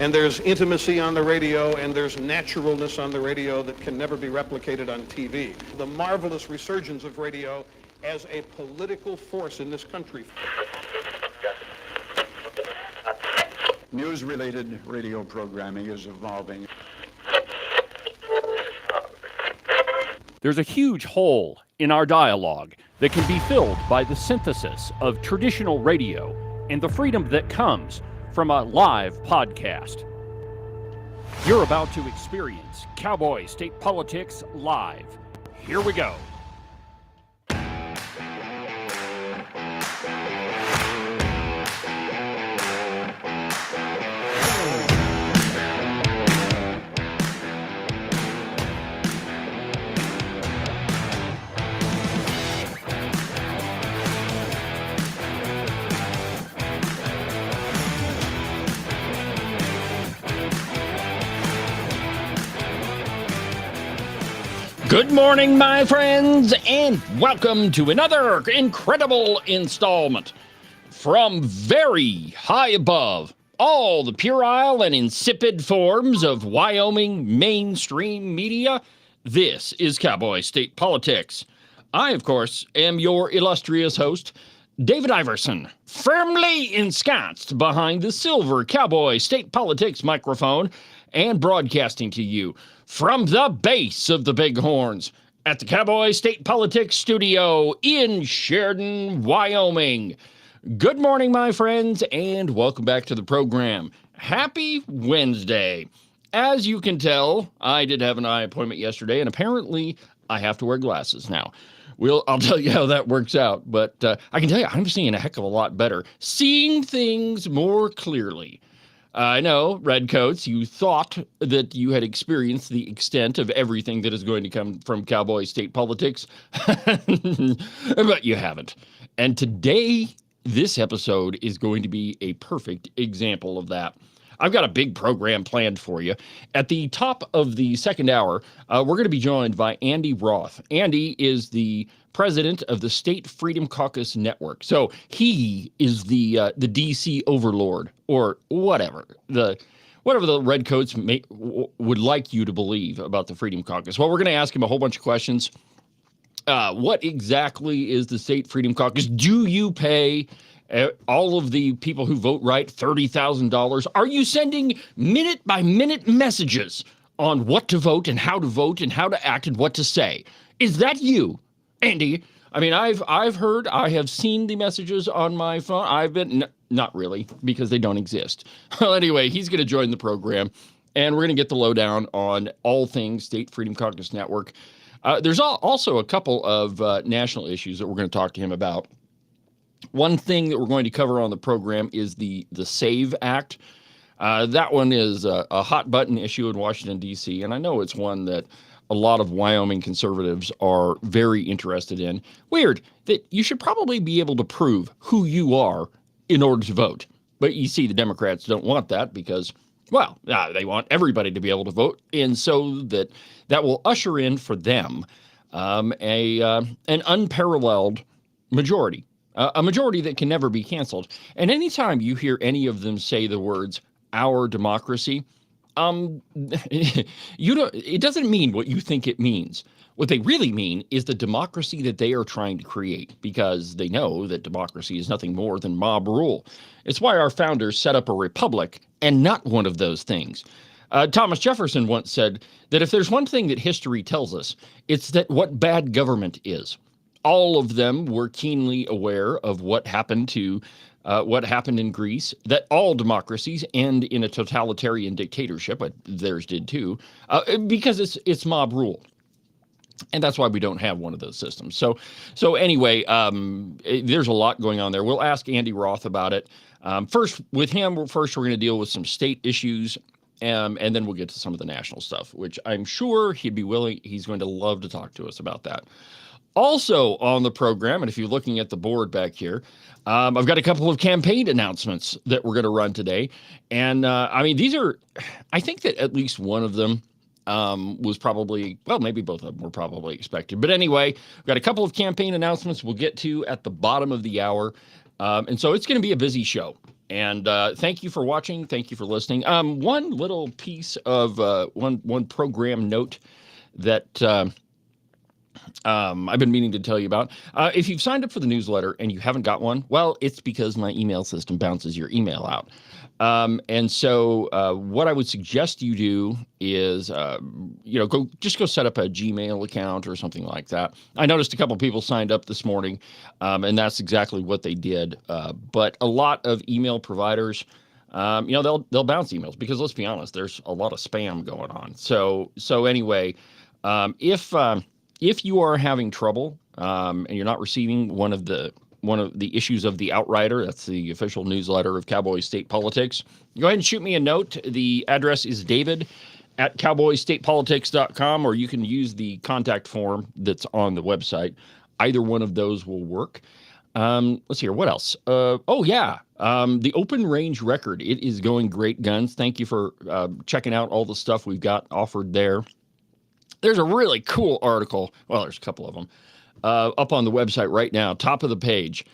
And there's intimacy on the radio, and there's naturalness on the radio that can never be replicated on TV. The marvelous resurgence of radio as a political force in this country. News-related radio programming is evolving. There's a huge hole in our dialogue that can be filled by the synthesis of traditional radio and the freedom that comes from a live podcast. You're about to experience Cowboy State Politics live. Here we go. Good morning, my friends, and welcome to another incredible installment from very high above all the puerile and insipid forms of Wyoming mainstream media. This is Cowboy State Politics. I, of course, am your illustrious host, David Iverson, firmly ensconced behind the silver Cowboy State Politics microphone and broadcasting to you from the base of the Bighorns at the Cowboy State Politics studio in Sheridan, Wyoming. Good morning, my friends, and welcome back to the program. Happy Wednesday. As you can tell, I did have an eye appointment yesterday, and apparently I have to wear glasses now. I'll tell you how that works out, but I can tell you I'm seeing a heck of a lot better, seeing things more clearly. I know, Redcoats, you thought that you had experienced the extent of everything that is going to come from Cowboy State Politics, but you haven't. And today, this episode is going to be a perfect example of that. I've got a big program planned for you. At the top of the second hour, we're going to be joined by Andy Roth. Andy is the president of the State Freedom Caucus Network. So he is the DC overlord, or whatever the Redcoats would like you to believe about the Freedom Caucus. Well, we're going to ask him a whole bunch of questions. What exactly is the State Freedom Caucus? Do you pay all of the people who vote right $30,000? Are you sending minute-by-minute messages on what to vote and how to act and what to say? Is that you, Andy? I mean, I've heard, I have seen the messages on my phone. I've been, not really, because they don't exist. Well, anyway, he's going to join the program, and we're going to get the lowdown on all things State Freedom Caucus Network. There's also a couple of national issues that we're going to talk to him about. One thing that we're going to cover on the program is the SAVE Act. That one is a hot button issue in Washington, D.C., and I know it's one that a lot of Wyoming conservatives are very interested in. Weird that you should probably be able to prove who you are in order to vote. But you see, the Democrats don't want that because, well, they want everybody to be able to vote, and so that will usher in for them an unparalleled majority. A majority that can never be canceled. And anytime you hear any of them say the words, our democracy, it doesn't mean what you think it means. What they really mean is the democracy that they are trying to create, because they know that democracy is nothing more than mob rule. It's why our founders set up a republic and not one of those things. Thomas Jefferson once said that if there's one thing that history tells us, it's that what bad government is. All of them were keenly aware of what happened in Greece, that all democracies end in a totalitarian dictatorship, but theirs did too, because it's mob rule. And that's why we don't have one of those systems. So anyway, there's a lot going on there. We'll ask Andy Roth about it. First, we're going to deal with some state issues, and then we'll get to some of the national stuff, which I'm sure he's going to love to talk to us about that. Also on the program, and if you're looking at the board back here, I've got a couple of campaign announcements that we're going to run today. And I think that at least one of them was probably, well, maybe both of them were probably expected. But anyway, we've got a couple of campaign announcements we'll get to at the bottom of the hour. And so it's going to be a busy show. And thank you for watching. Thank you for listening. One little piece of one program note that I've been meaning to tell you about. If you've signed up for the newsletter and you haven't got one, well, it's because my email system bounces your email out. And so what I would suggest you do is, go set up a Gmail account or something like that. I noticed a couple of people signed up this morning, and that's exactly what they did. But a lot of email providers, they'll bounce emails because, let's be honest, there's a lot of spam going on. So anyway, if you are having trouble and you're not receiving one of the issues of the Outrider, that's the official newsletter of Cowboy State Politics, go ahead and shoot me a note. The address is david@cowboystatepolitics.com, or you can use the contact form that's on the website. Either one of those will work. Let's hear, what else? The Open Range Record, it is going great guns. Thank you for checking out all the stuff we've got offered there. There's a really cool article, well, there's a couple of them, up on the website right now, top of the page.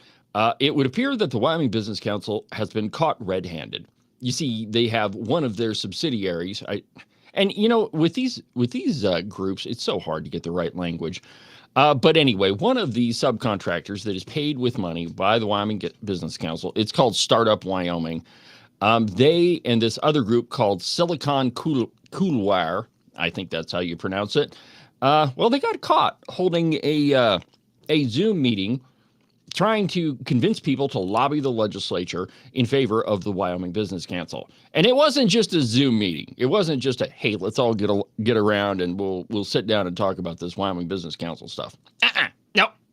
It would appear that the Wyoming Business Council has been caught red-handed. You see, they have one of their subsidiaries. With these groups, it's so hard to get the right language. But anyway, one of the subcontractors that is paid with money by the Wyoming Business Council, it's called Startup Wyoming. They and this other group called Silicon Coolwire, I think that's how you pronounce it. They got caught holding a Zoom meeting trying to convince people to lobby the legislature in favor of the Wyoming Business Council. And it wasn't just a Zoom meeting. It wasn't just a, hey, let's all get around and we'll sit down and talk about this Wyoming Business Council stuff.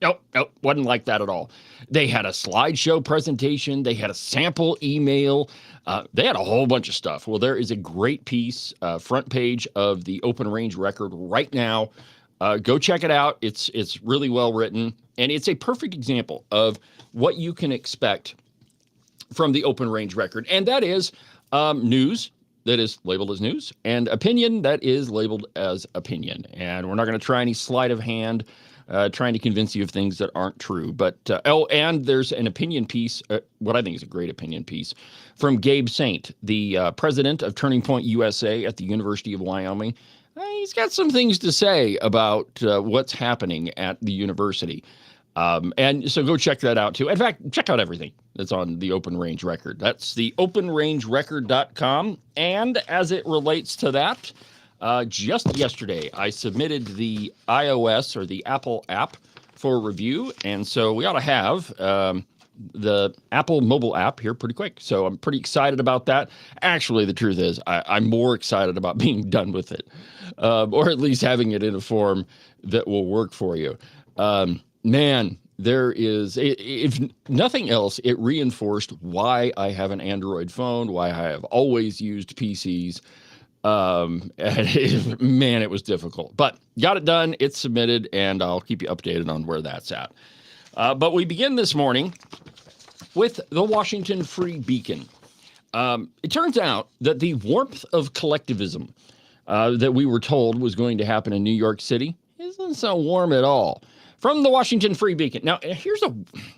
Nope. Wasn't like that at all. They had a slideshow presentation. They had a sample email. They had a whole bunch of stuff. Well, there is a great piece, front page of the Open Range Record right now. Go check it out. It's really well written, and it's a perfect example of what you can expect from the Open Range Record, and that is news that is labeled as news and opinion that is labeled as opinion. And we're not going to try any sleight of hand trying to convince you of things that aren't true. But, and there's an opinion piece, what I think is a great opinion piece, from Gabe Saint, the president of Turning Point USA at the University of Wyoming. He's got some things to say about what's happening at the university. And so go check that out, too. In fact, check out everything that's on the Open Range Record. That's the openrangerecord.com. And as it relates to that, just yesterday, I submitted the iOS or the Apple app for review. And so we ought to have the Apple mobile app here pretty quick. So I'm pretty excited about that. Actually, the truth is I'm more excited about being done with it, or at least having it in a form that will work for you. Man, there is, if nothing else, it reinforced why I have an Android phone, why I have always used PCs. And it was difficult, but got it done. It's submitted, and I'll keep you updated on where that's at. But we begin this morning with the Washington Free Beacon. It turns out that the warmth of collectivism that we were told was going to happen in New York City isn't so warm at all. From the Washington Free Beacon. Now,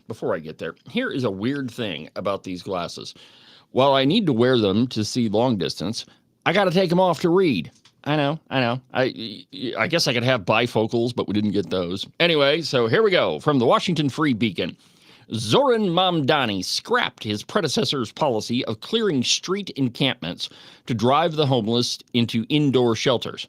before I get there, here is a weird thing about these glasses. While I need to wear them to see long distance, I got to take them off to read. I know. I guess I could have bifocals, but we didn't get those. Anyway, so here we go. From the Washington Free Beacon. Zoran Mamdani scrapped his predecessor's policy of clearing street encampments to drive the homeless into indoor shelters.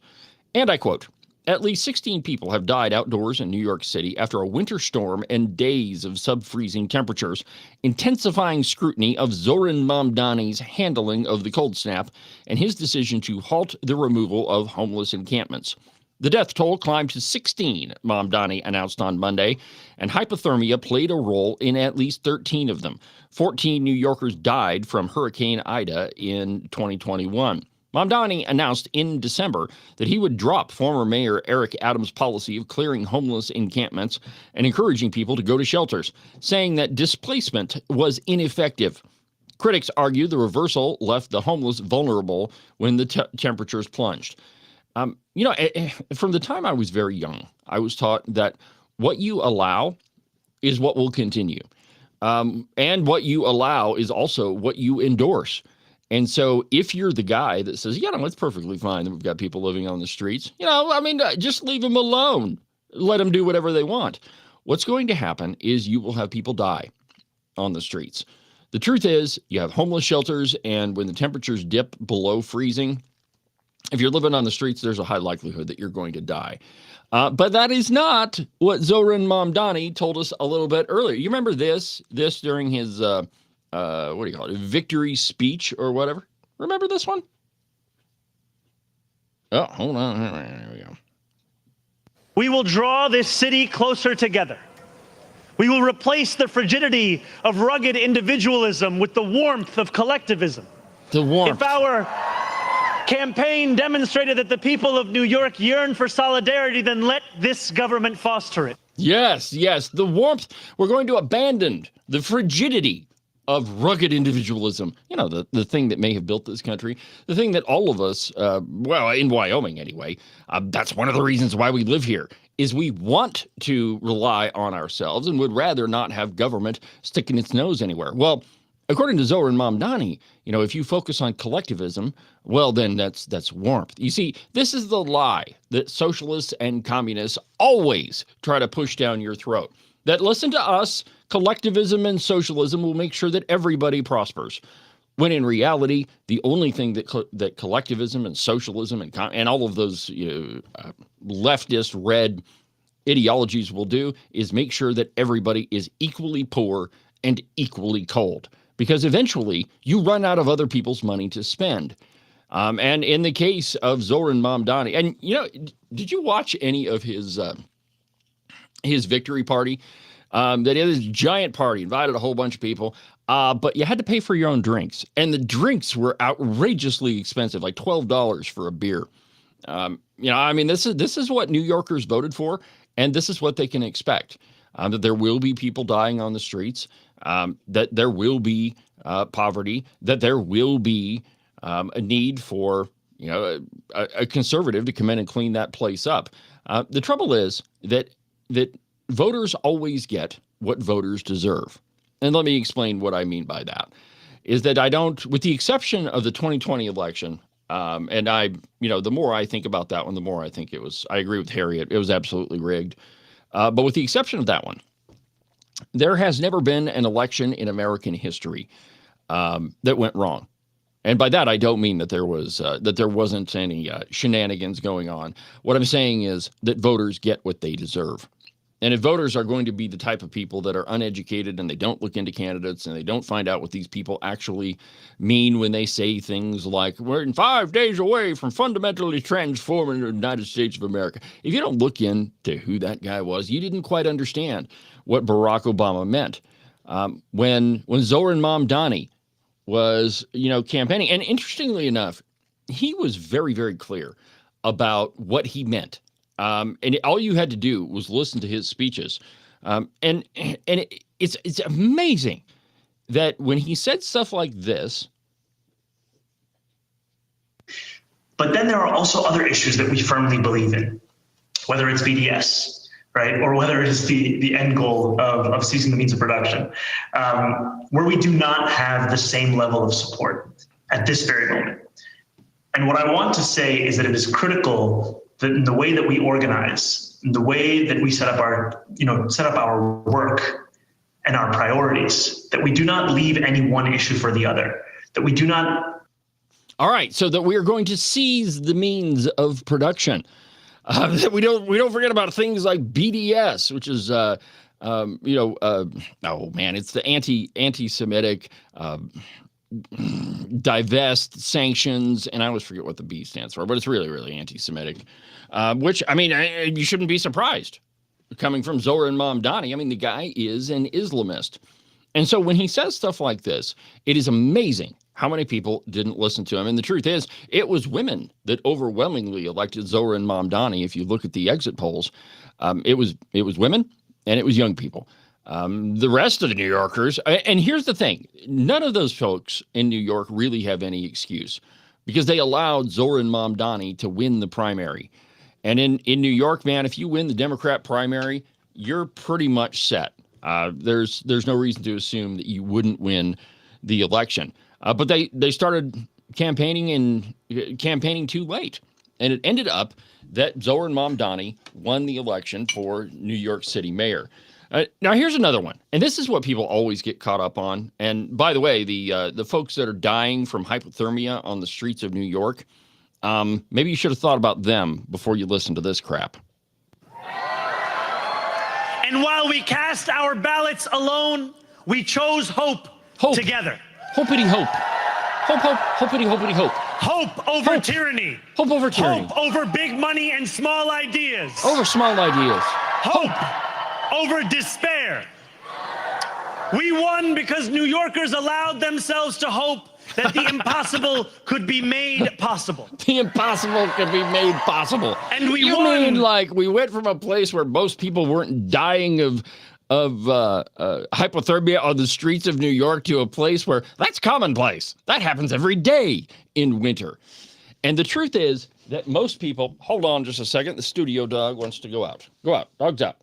And I quote, "At least 16 people have died outdoors in New York City after a winter storm and days of sub-freezing temperatures, intensifying scrutiny of Zoran Mamdani's handling of the cold snap and his decision to halt the removal of homeless encampments. The death toll climbed to 16, Mamdani announced on Monday, and hypothermia played a role in at least 13 of them. 14 New Yorkers died from Hurricane Ida in 2021. Mamdani announced in December that he would drop former Mayor Eric Adams' policy of clearing homeless encampments and encouraging people to go to shelters, saying that displacement was ineffective. Critics argue the reversal left the homeless vulnerable when the temperatures plunged. From the time I was very young, I was taught that what you allow is what will continue. And what you allow is also what you endorse. And so if you're the guy that says, it's perfectly fine that we've got people living on the streets, just leave them alone. Let them do whatever they want. What's going to happen is you will have people die on the streets. The truth is, you have homeless shelters, and when the temperatures dip below freezing, if you're living on the streets, there's a high likelihood that you're going to die. But that is not what Zoran Mamdani told us a little bit earlier. You remember this during his, victory speech or whatever? Remember this one? Oh, hold on. There we go. We will draw this city closer together. We will replace the frigidity of rugged individualism with the warmth of collectivism. The warmth. If our campaign demonstrated that the people of New York yearn for solidarity, then let this government foster it. Yes, the warmth. We're going to abandon the frigidity of rugged individualism. The thing that may have built this country, the thing that all of us, in Wyoming anyway, that's one of the reasons why we live here, is we want to rely on ourselves and would rather not have government sticking its nose anywhere. Well, according to Zoran Mamdani, if you focus on collectivism, well, then that's warmth. You see, this is the lie that socialists and communists always try to push down your throat. That, listen to us, collectivism and socialism will make sure that everybody prospers. When in reality, the only thing that collectivism and socialism and all of those leftist red ideologies will do is make sure that everybody is equally poor and equally cold. Because eventually you run out of other people's money to spend. And in the case of Zoran Mamdani, and did you watch any of his victory party? That is a giant party, invited a whole bunch of people, but you had to pay for your own drinks. And the drinks were outrageously expensive, like $12 for a beer. This is what New Yorkers voted for, and this is what they can expect. That there will be people dying on the streets, that there will be poverty, that there will be a need for a conservative to come in and clean that place up. The trouble is that voters always get what voters deserve. And let me explain what I mean by that. Is that I don't, with the exception of the 2020 election, and the more I think about that one, the more I think I agree with Harriet, it was absolutely rigged. But with the exception of that one, there has never been an election in American history that went wrong. And by that, I don't mean that there wasn't any shenanigans going on. What I'm saying is that voters get what they deserve. And if voters are going to be the type of people that are uneducated and they don't look into candidates and they don't find out what these people actually mean when they say things like, we're 5 days away from fundamentally transforming the United States of America. If you don't look into who that guy was, you didn't quite understand what Barack Obama meant. When Zoran Mamdani was, campaigning, and interestingly enough, he was very, very clear about what he meant. And all you had to do was listen to his speeches. It's amazing that when he said stuff like this. But then there are also other issues that we firmly believe in, whether it's BDS, right, or whether it is the end goal of seizing the means of production, where we do not have the same level of support at this very moment. And what I want to say is that it is critical that in the way that we organize, in the way that we set up our work and our priorities, that we do not leave any one issue for the other, that we do not. All right, so that we are going to seize the means of production. That we don't forget about things like BDS, which is it's the anti-Semitic divest sanctions, and I always forget what the B stands for, but it's really, really anti-Semitic. Which you shouldn't be surprised coming from Zoran Mamdani. The guy is an Islamist, and so when he says stuff like this, it is amazing how many people didn't listen to him. And the truth is, it was women that overwhelmingly elected Zoran Mamdani. If you look at the exit polls, it was women and it was young people. The rest of the New Yorkers, and here's the thing, none of those folks in New York really have any excuse because they allowed Zoran Mamdani to win the primary. And in New York, man, if you win the Democrat primary, you're pretty much set. There's no reason to assume that you wouldn't win the election. But they started campaigning too late. And it ended up that Zohar Mamdani won the election for New York City mayor. Now, here's another one. And this is what people always get caught up on. And by the way, the folks that are dying from hypothermia on the streets of New York, maybe you should have thought about them before you listen to this crap. And while we cast our ballots alone, we chose hope together. Hopity hope. Hope, hopity, hopity hope. Hope over tyranny. Hope over tyranny. Hope over big money and small ideas. Over small ideas. Hope over despair. We won because New Yorkers allowed themselves to hope that the impossible could be made possible. The impossible could be made possible. And we you won. mean like we went from a place where most people weren't dying of hypothermia on the streets of New York to a place where that's commonplace. That happens every day in winter. And the truth is that most people, hold on just a second, the studio dog wants to go out. Go out, dog's out.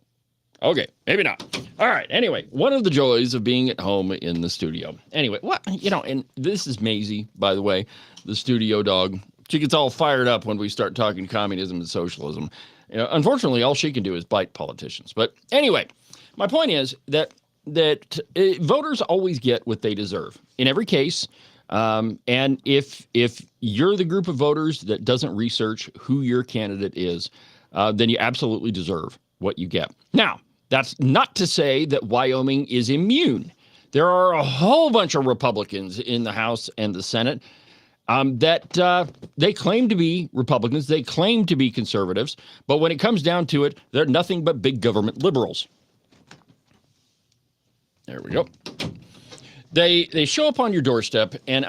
Okay, maybe not. All right, anyway, one of the joys of being at home in the studio. Anyway, and this is Maisie, by the way, the studio dog. She gets all fired up when we start talking communism and socialism. Unfortunately, all she can do is bite politicians. But anyway, my point is that voters always get what they deserve in every case. And if you're the group of voters that doesn't research who your candidate is, then you absolutely deserve what you get. Now, that's not to say that Wyoming is immune. There are a whole bunch of Republicans in the House and the Senate that they claim to be Republicans. They claim to be conservatives. But when it comes down to it, they're nothing but big government liberals. There we go. They show up on your doorstep, and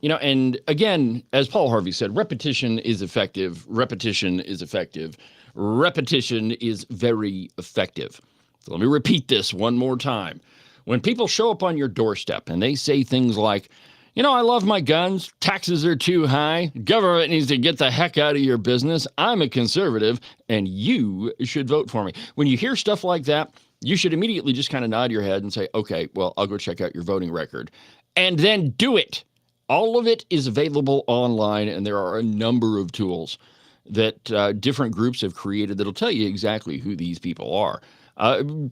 and again, as Paul Harvey said, repetition is effective. Repetition is effective. Repetition is very effective. So let me repeat this one more time. When people show up on your doorstep and they say things like, I love my guns, taxes are too high, government needs to get the heck out of your business, I'm a conservative, and you should vote for me. When you hear stuff like that, you should immediately just kind of nod your head and say, okay, well, I'll go check out your voting record. And then do it. All of it is available online, and there are a number of tools that different groups have created that'll tell you exactly who these people are.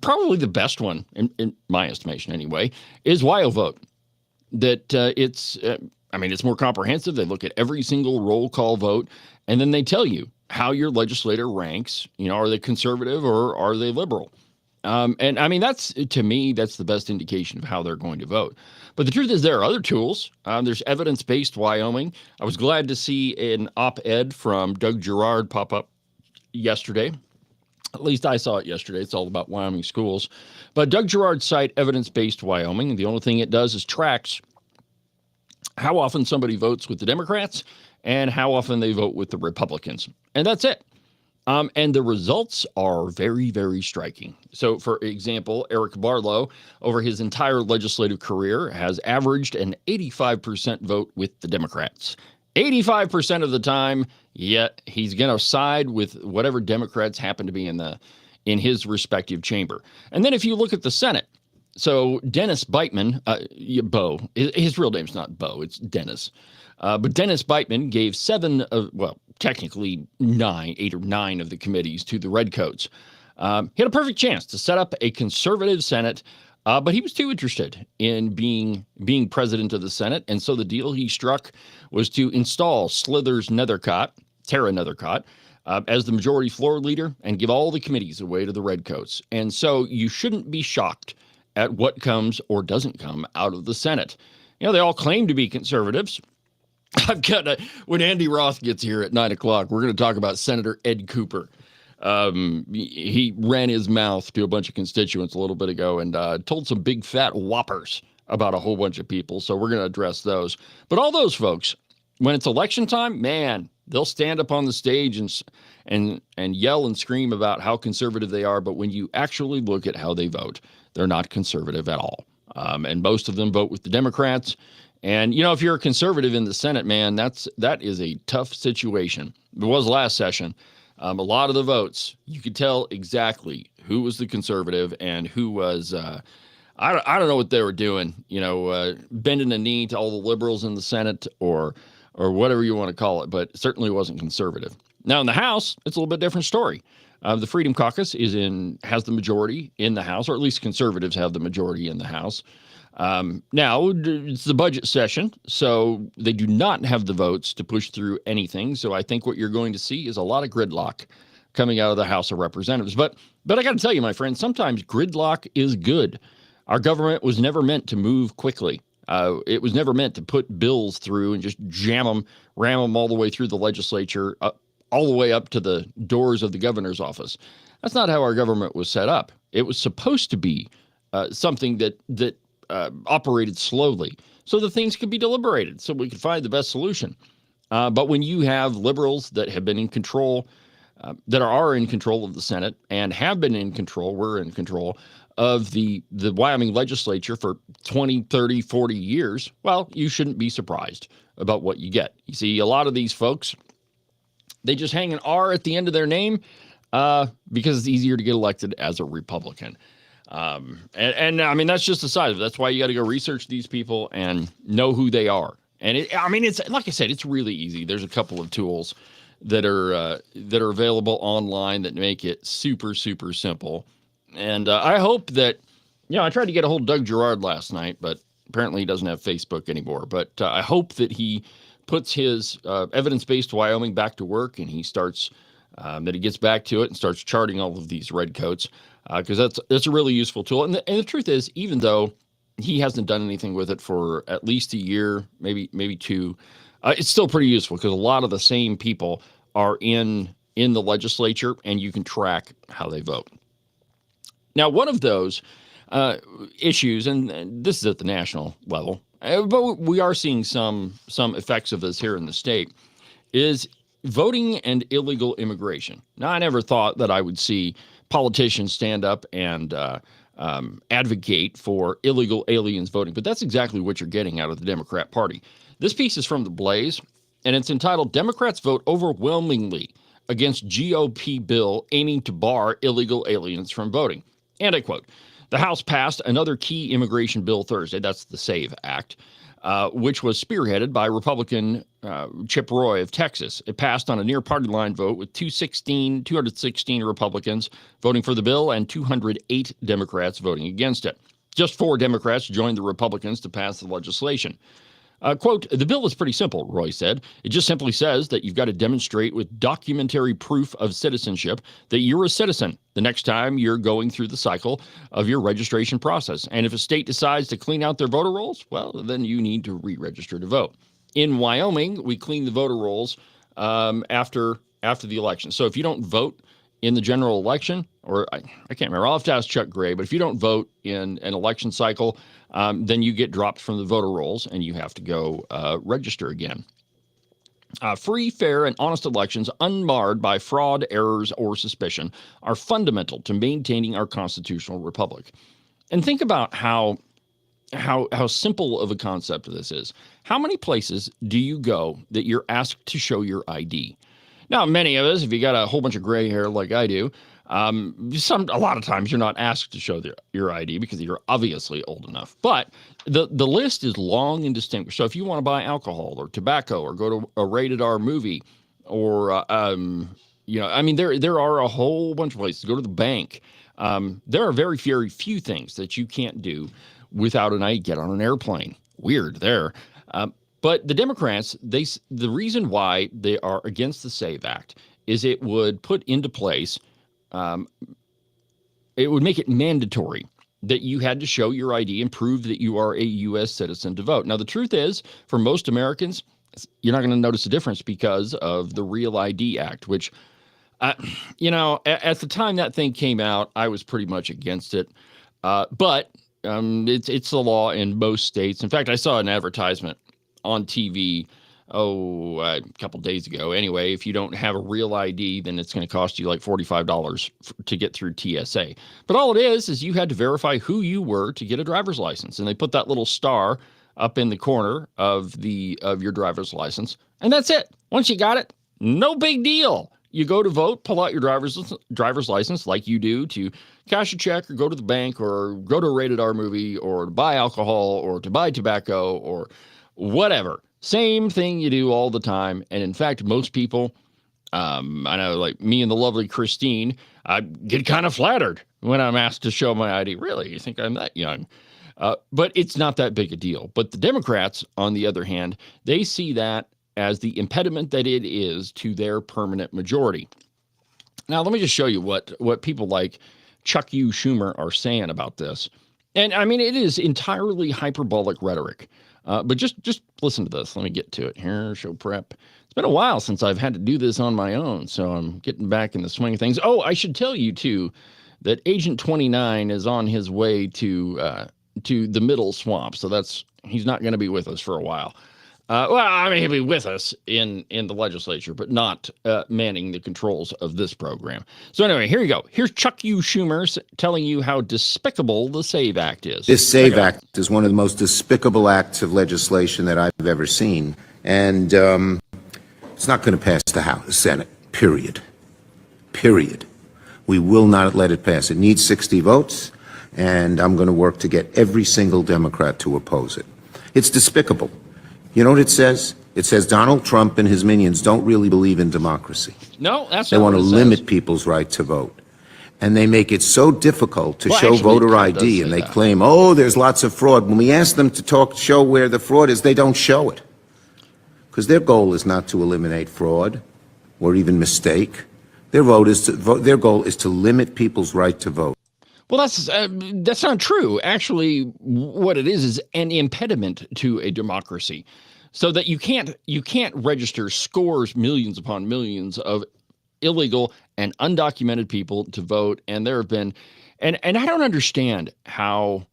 Probably the best one, in my estimation anyway, is WyoVote. That it's more comprehensive. They look at every single roll call vote, and then they tell you how your legislator ranks. Are they conservative or are they liberal? That's, to me, that's the best indication of how they're going to vote. But the truth is there are other tools. There's Evidence-Based Wyoming. I was glad to see an op-ed from Doug Girard pop up yesterday. At least I saw it yesterday. It's all about Wyoming schools. But Doug Girard's site, Evidence-Based Wyoming, the only thing it does is tracks how often somebody votes with the Democrats and how often they vote with the Republicans. And that's it. And the results are very, very striking. So, for example, Eric Barlow, over his entire legislative career, has averaged an 85% vote with the Democrats. 85% of the time, yet he's going to side with whatever Democrats happen to be in his respective chamber. And then if you look at the Senate, so Dennis Beitman, Bo, his real name's not Bo, it's Dennis. But Dennis Beitman gave technically 8 or 9 of the committees to the Redcoats. He had a perfect chance to set up a conservative Senate, but he was too interested in being president of the Senate. And so the deal he struck was to install Tara Nethercott, as the majority floor leader and give all the committees away to the Redcoats. And so you shouldn't be shocked at what comes or doesn't come out of the Senate. They all claim to be conservatives. When Andy Roth gets here at 9 o'clock, we're going to talk about Senator Ed Cooper. He ran his mouth to a bunch of constituents a little bit ago and told some big fat whoppers about a whole bunch of people. So we're going to address those. But all those folks, when it's election time, man, they'll stand up on the stage and yell and scream about how conservative they are. But when you actually look at how they vote, they're not conservative at all. And most of them vote with the Democrats. And, if you're a conservative in the Senate, man, that is a tough situation. It was last session. A lot of the votes, you could tell exactly who was the conservative and who was, I don't know what they were doing, bending a knee to all the liberals in the Senate or whatever you want to call it, but it certainly wasn't conservative. Now, in the House, it's a little bit different story. The Freedom Caucus has the majority in the House, or at least conservatives have the majority in the House. Now, it's the budget session, so they do not have the votes to push through anything. So I think what you're going to see is a lot of gridlock coming out of the House of Representatives. But I got to tell you, my friend, sometimes gridlock is good. Our government was never meant to move quickly. It was never meant to put bills through and just ram them all the way through the legislature, all the way up to the doors of the governor's office. That's not how our government was set up. It was supposed to be something that operated slowly so that things could be deliberated, so we could find the best solution. But when you have liberals that have been in control, that are in control of the Senate and have been in control, were in control of the Wyoming legislature for 20, 30, 40 years, well, you shouldn't be surprised about what you get. You see, a lot of these folks, they just hang an R at the end of their name because it's easier to get elected as a Republican. And I mean, that's just the size of it. That's why you got to go research these people and know who they are. And it's like I said, it's really easy. There's a couple of tools that are available online that make it super, super simple. And I hope that, I tried to get a hold of Doug Gerard last night, but apparently he doesn't have Facebook anymore. But I hope that he puts his evidence-based Wyoming back to work, and he starts that he gets back to it and starts charting all of these redcoats, because that's a really useful tool. And the truth is, even though he hasn't done anything with it for at least a year, maybe two, it's still pretty useful because a lot of the same people are in the legislature, and you can track how they vote. Now, one of those issues, and this is at the national level, but we are seeing some effects of this here in the state, is voting and illegal immigration. Now, I never thought that I would see politicians stand up and advocate for illegal aliens voting, but that's exactly what you're getting out of the Democrat Party. This piece is from The Blaze, and it's entitled, "Democrats Vote Overwhelmingly Against GOP Bill Aiming to Bar Illegal Aliens from Voting." And I quote, "The House passed another key immigration bill Thursday," that's the SAVE Act, which was spearheaded by Republican Chip Roy of Texas. It passed on a near party line vote with 216 Republicans voting for the bill and 208 Democrats voting against it. Just 4 Democrats joined the Republicans to pass the legislation. Quote, "The bill is pretty simple," Roy said. "It just simply says that you've got to demonstrate with documentary proof of citizenship that you're a citizen the next time you're going through the cycle of your registration process. And if a state decides to clean out their voter rolls, well, then you need to re-register to vote. In Wyoming, we clean the voter rolls after the election. So if you don't vote in the general election, or I can't remember, I'll have to ask Chuck Gray, but if you don't vote in an election cycle, then you get dropped from the voter rolls and you have to go register again. Free, fair, and honest elections, unmarred by fraud, errors, or suspicion, are fundamental to maintaining our constitutional republic." And think about how simple of a concept this is. How many places do you go that you're asked to show your ID? Now, many of us, if you got a whole bunch of gray hair like I do, a lot of times you're not asked to show your ID because you're obviously old enough. But the list is long and distinguished. So if you want to buy alcohol or tobacco or go to a rated R movie or, there are a whole bunch of places. Go to the bank. There are very, very few things that you can't do without an ID. Get on an airplane. Weird there. But the Democrats, the reason why they are against the SAVE Act is it would put into place, it would make it mandatory that you had to show your ID and prove that you are a U.S. citizen to vote. Now, the truth is, for most Americans, you're not going to notice a difference because of the Real ID Act, which, at the time that thing came out, I was pretty much against it. But it's the law in most states. In fact, I saw an advertisement on TV, a couple days ago. Anyway, if you don't have a real ID, then it's going to cost you like $45 to get through TSA. But all it is you had to verify who you were to get a driver's license. And they put that little star up in the corner of your driver's license. And that's it. Once you got it, no big deal. You go to vote, pull out your driver's license like you do to cash a check or go to the bank or go to a rated R movie or to buy alcohol or to buy tobacco or whatever. Same thing you do all the time. And in fact, most people, I know like me and the lovely Christine, I get kind of flattered when I'm asked to show my ID. Really? You think I'm that young? But it's not that big a deal. But the Democrats, on the other hand, they see that as the impediment that it is to their permanent majority. Now, let me just show you what people like Chuck U. Schumer are saying about this. And I mean, it is entirely hyperbolic rhetoric. But just listen to this. Let me get to it here. Show prep. It's been a while since I've had to do this on my own, so I'm getting back in the swing of things. Oh, I should tell you, too, that Agent 29 is on his way to the middle swamp. So he's not going to be with us for a while. Well, I mean, he'll be with us in the legislature, but not manning the controls of this program. So anyway, here you go. Here's Chuck U. Schumer telling you how despicable the SAVE Act is. This SAVE Act is one of the most despicable acts of legislation that I've ever seen. And it's not going to pass the House, Senate, period. Period. We will not let it pass. It needs 60 votes, and I'm going to work to get every single Democrat to oppose it. It's despicable. You know what it says? It says Donald Trump and his minions don't really believe in democracy. No, that's They not want to what it limit says. people's right to vote. And they make it so difficult to Well, show actually, voter Trump does ID, say and they that. claim, oh, there's lots of fraud. When we ask them to show where the fraud is, they don't show it. Because their goal is not to eliminate fraud or even mistake. Their goal is to limit people's right to vote. Well, that's not true. Actually, what it is an impediment to a democracy, so that you can't register scores, millions upon millions of illegal and undocumented people to vote. And there have been, and I don't understand how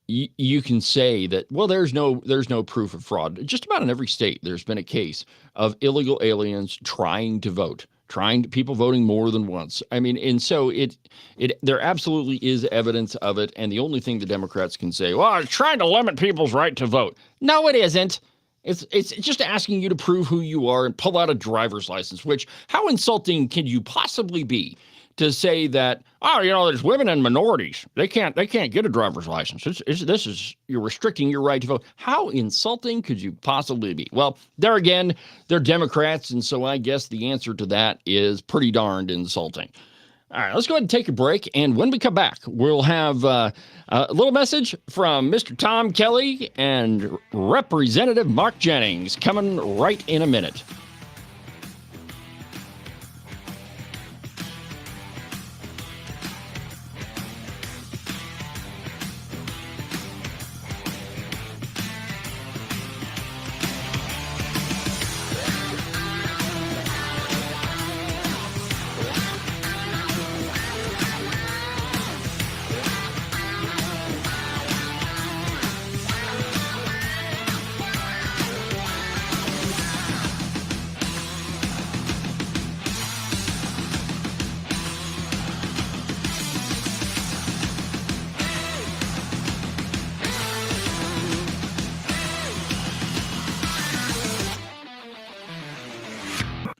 you can say that, well, there's no proof of fraud. Just about in every state, there's been a case of illegal aliens trying to vote. People voting more than once. I mean, and so there absolutely is evidence of it. And the only thing the Democrats can say, well, it's trying to limit people's right to vote. No, it isn't. It's just asking you to prove who you are and pull out a driver's license, which how insulting can you possibly be to say that, oh, there's women and minorities. They can't get a driver's license. You're restricting your right to vote. How insulting could you possibly be? Well, there again, they're Democrats, and so I guess the answer to that is pretty darned insulting. All right, let's go ahead and take a break, and when we come back, we'll have a little message from Mr. Tom Kelly and Representative Mark Jennings coming right in a minute.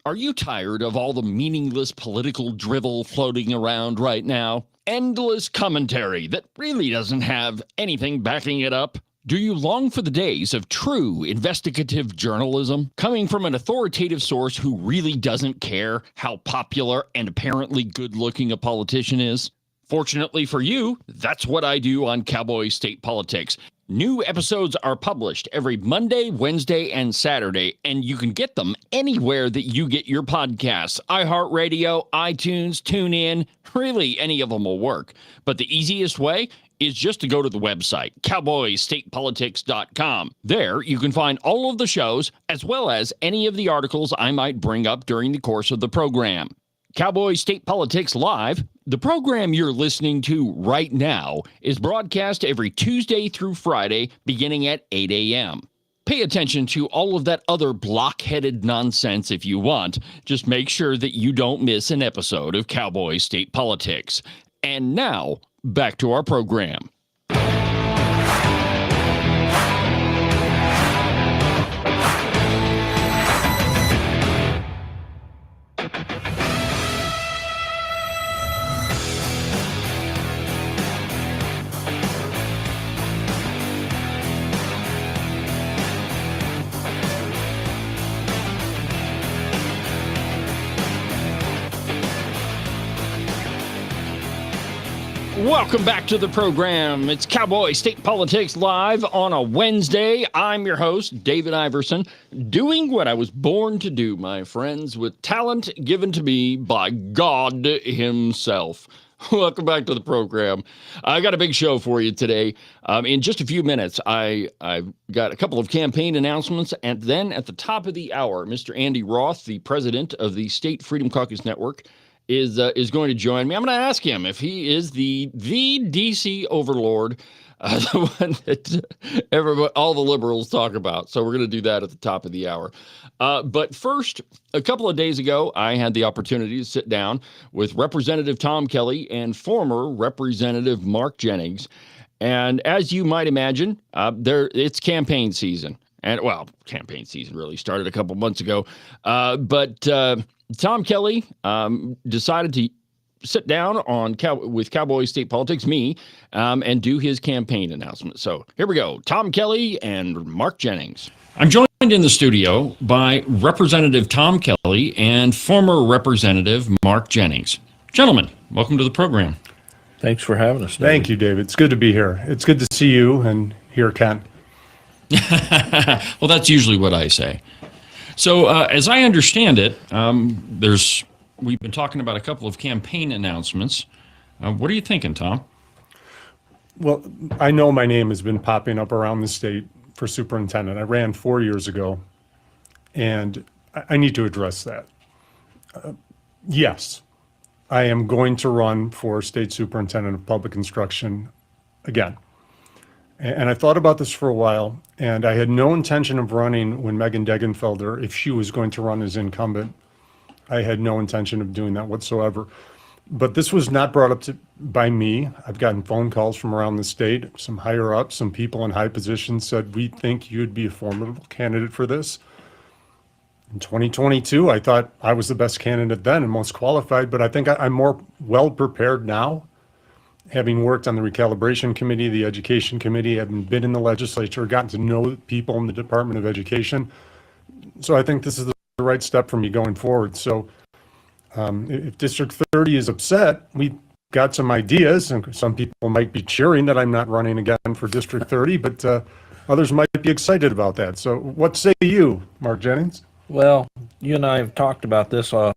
Are you tired of all the meaningless political drivel floating around right now? Endless commentary that really doesn't have anything backing it up? Do you long for the days of true investigative journalism coming from an authoritative source who really doesn't care how popular and apparently good-looking a politician is? Fortunately for you, that's what I do on Cowboy State Politics. New episodes are published every Monday, Wednesday, and Saturday, and you can get them anywhere that you get your podcasts. iHeartRadio, iTunes, TuneIn, really any of them will work. But the easiest way is just to go to the website, cowboystatepolitics.com. There, you can find all of the shows, as well as any of the articles I might bring up during the course of the program. Cowboy State Politics Live, the program you're listening to right now, is broadcast every Tuesday through Friday, beginning at 8 a.m. Pay attention to all of that other block-headed nonsense if you want. Just make sure that you don't miss an episode of Cowboy State Politics. And now, back to our program. Welcome back to the program. It's Cowboy State Politics Live on a Wednesday. I'm your host, David Iverson, doing what I was born to do, my friends, with talent given to me by God himself. Welcome back to the program. I got a big show for you today. In just a few minutes, I've got a couple of campaign announcements, and then at the top of the hour, Mr. Andy Roth, the president of the State Freedom Caucus Network, is going to join me. I'm going to ask him if he is the DC overlord, the one that all the liberals talk about. So we're going to do that at the top of the hour. But first, a couple of days ago, I had the opportunity to sit down with Representative Tom Kelly and former Representative Mark Jennings. And as you might imagine, it's campaign season. And, well, campaign season really started a couple months ago. But Tom Kelly decided to sit down with Cowboy State Politics, and do his campaign announcement. So here we go. Tom Kelly and Mark Jennings. I'm joined in the studio by Representative Tom Kelly and former Representative Mark Jennings. Gentlemen, welcome to the program. Thanks for having us, David. Thank you, David. It's good to be here. It's good to see you and hear Ken. Well, that's usually what I say. So, as I understand it, we've been talking about a couple of campaign announcements. What are you thinking, Tom? Well, I know my name has been popping up around the state for superintendent. I ran 4 years ago, and I need to address that. Yes, I am going to run for state superintendent of public instruction again. And I thought about this for a while, and I had no intention of running when Megan Degenfelder, if she was going to run as incumbent. I had no intention of doing that whatsoever. But this was not brought up by me. I've gotten phone calls from around the state. Some higher ups, some people in high positions said, we think you'd be a formidable candidate for this. In 2022, I thought I was the best candidate then and most qualified, but I think I'm more well prepared now. Having worked on the recalibration committee, the education committee, having been in the legislature, gotten to know people in the Department of Education. So I think this is the right step for me going forward. So if District 30 is upset, we've got some ideas, and some people might be cheering that I'm not running again for District 30, but others might be excited about that. So what say you, Mark Jennings? Well, you and I have talked about this for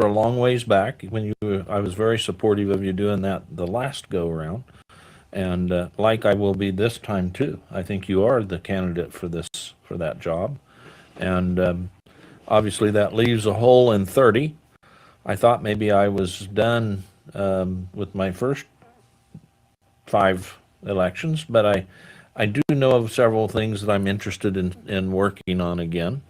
a long ways back. I was very supportive of you doing that the last go around, and like I will be this time too. I think you are the candidate for that job, and obviously that leaves a hole in 30. I thought maybe I was done with my first 5 elections, but I do know of several things that I'm interested in working on again.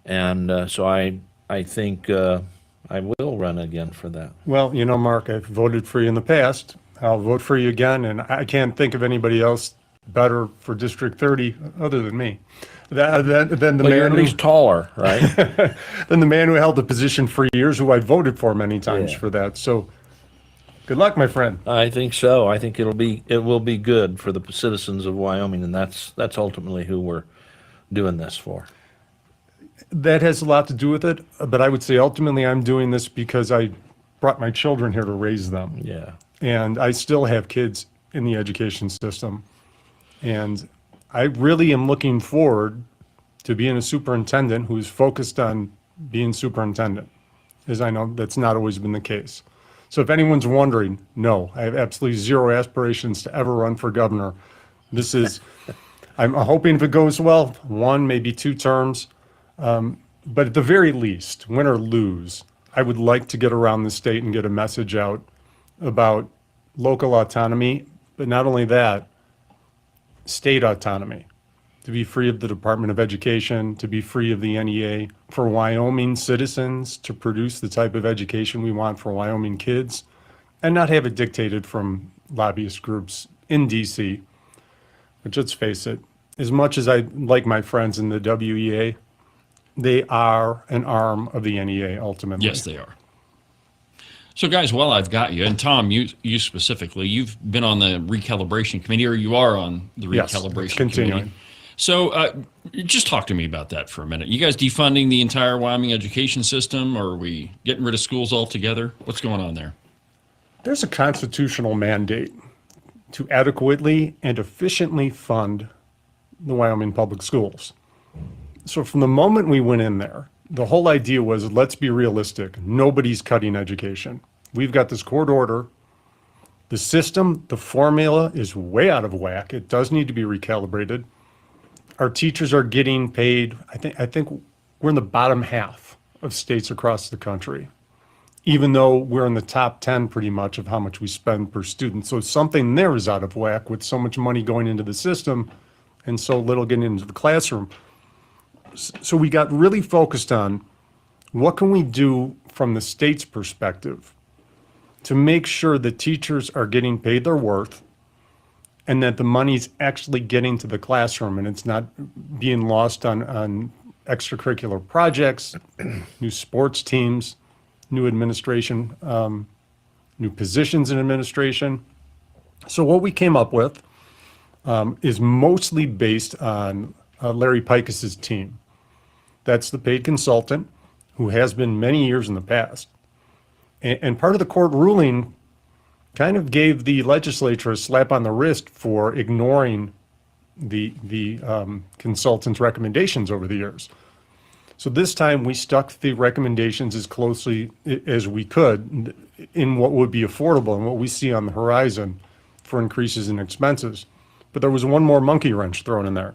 And so I think I will run again for that. Well, you know, Mark, I've voted for you in the past. I'll vote for you again, and I can't think of anybody else better for District 30 other than me. Than the Well, you're man at least taller, right? than the man who held the position for years, who I voted for many times for that. So good luck, my friend. I think so. I think it will be good for the citizens of Wyoming, and that's ultimately who we're doing this for. That has a lot to do with it, but I would say ultimately I'm doing this because I brought my children here to raise them. Yeah. And I still have kids in the education system. And I really am looking forward to being a superintendent who's focused on being superintendent, as I know that's not always been the case. So if anyone's wondering, no, I have absolutely zero aspirations to ever run for governor. This is, I'm hoping if it goes well, 1, maybe 2 terms. But at the very least, win or lose, I would like to get around the state and get a message out about local autonomy, but not only that, state autonomy, to be free of the Department of Education, to be free of the NEA, for Wyoming citizens to produce the type of education we want for Wyoming kids, and not have it dictated from lobbyist groups in DC. But let's face it, as much as I like my friends in the WEA, they are an arm of the NEA ultimately. Yes, they are. So, guys, while I've got you, and Tom, you specifically, you've been on the recalibration committee, or you are on the recalibration committee. So, just talk to me about that for a minute. You guys defunding the entire Wyoming education system, or are we getting rid of schools altogether? What's going on there? There's a constitutional mandate to adequately and efficiently fund the Wyoming public schools. So from the moment we went in there, the whole idea was, let's be realistic. Nobody's cutting education. We've got this court order. The system, the formula is way out of whack. It does need to be recalibrated. Our teachers are getting paid, I think we're in the bottom half of states across the country, even though we're in the top 10 pretty much of how much we spend per student. So something there is out of whack with so much money going into the system and so little getting into the classroom. So we got really focused on what can we do from the state's perspective to make sure that teachers are getting paid their worth and that the money's actually getting to the classroom and it's not being lost on extracurricular projects, new sports teams, new administration, new positions in administration. So what we came up with is mostly based on Larry Pikas's team. That's the paid consultant who has been many years in the past. And part of the court ruling kind of gave the legislature a slap on the wrist for ignoring the consultant's recommendations over the years. So this time we stuck to the recommendations as closely as we could in what would be affordable and what we see on the horizon for increases in expenses. But there was one more monkey wrench thrown in there.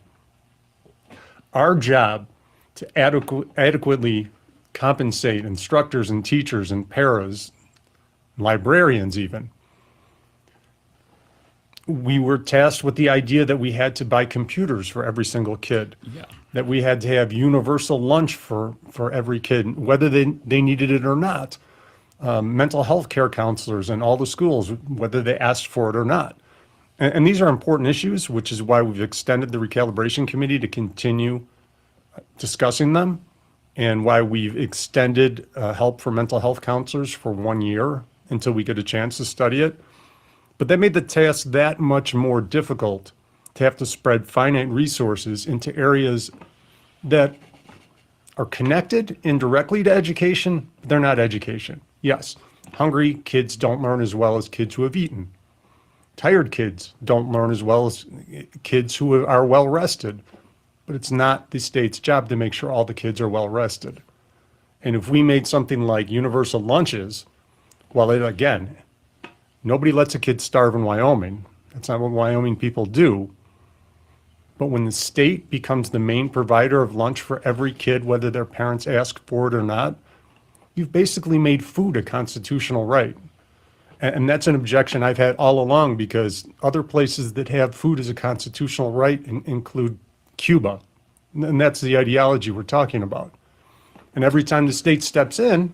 Our job to adequately compensate instructors and teachers and paras, librarians even, we were tasked with the idea that we had to buy computers for every single kid. Yeah. That we had to have universal lunch for every kid, whether they needed it or not. Mental health care counselors in all the schools, whether they asked for it or not. And these are important issues, which is why we've extended the recalibration committee to continue discussing them, and why we've extended help for mental health counselors for 1 year until we get a chance to study it. But that made the task that much more difficult to have to spread finite resources into areas that are connected indirectly to education, but they're not education. Yes, hungry kids don't learn as well as kids who have eaten. Tired kids don't learn as well as kids who are well rested. But it's not the state's job to make sure all the kids are well rested. And if we made something like universal lunches, well, again, nobody lets a kid starve in Wyoming. That's not what Wyoming people do. But when the state becomes the main provider of lunch for every kid, whether their parents ask for it or not, you've basically made food a constitutional right. And that's an objection I've had all along, because other places that have food as a constitutional right include Cuba. And that's the ideology we're talking about. And every time the state steps in,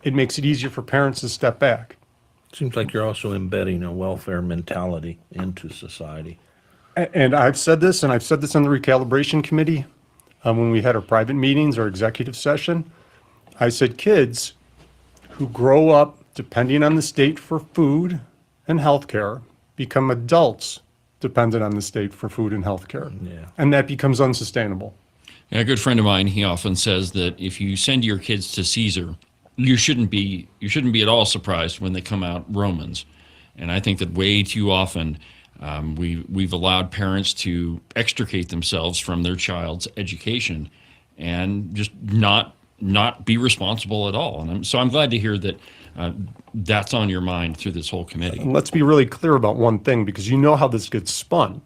it makes it easier for parents to step back. Seems like you're also embedding a welfare mentality into society. And I've said this, and I've said this on the recalibration committee when we had our private meetings or executive session. I said kids who grow up depending on the state for food and health care become adults dependent on the state for food and health care. Yeah. And that becomes unsustainable. Yeah, a good friend of mine, he often says that if you send your kids to Caesar, you shouldn't be at all surprised when they come out Romans. And I think that way too often we've allowed parents to extricate themselves from their child's education and just not be responsible at all. And so I'm glad to hear that that's on your mind through this whole committee. And let's be really clear about one thing, because you know how this gets spun.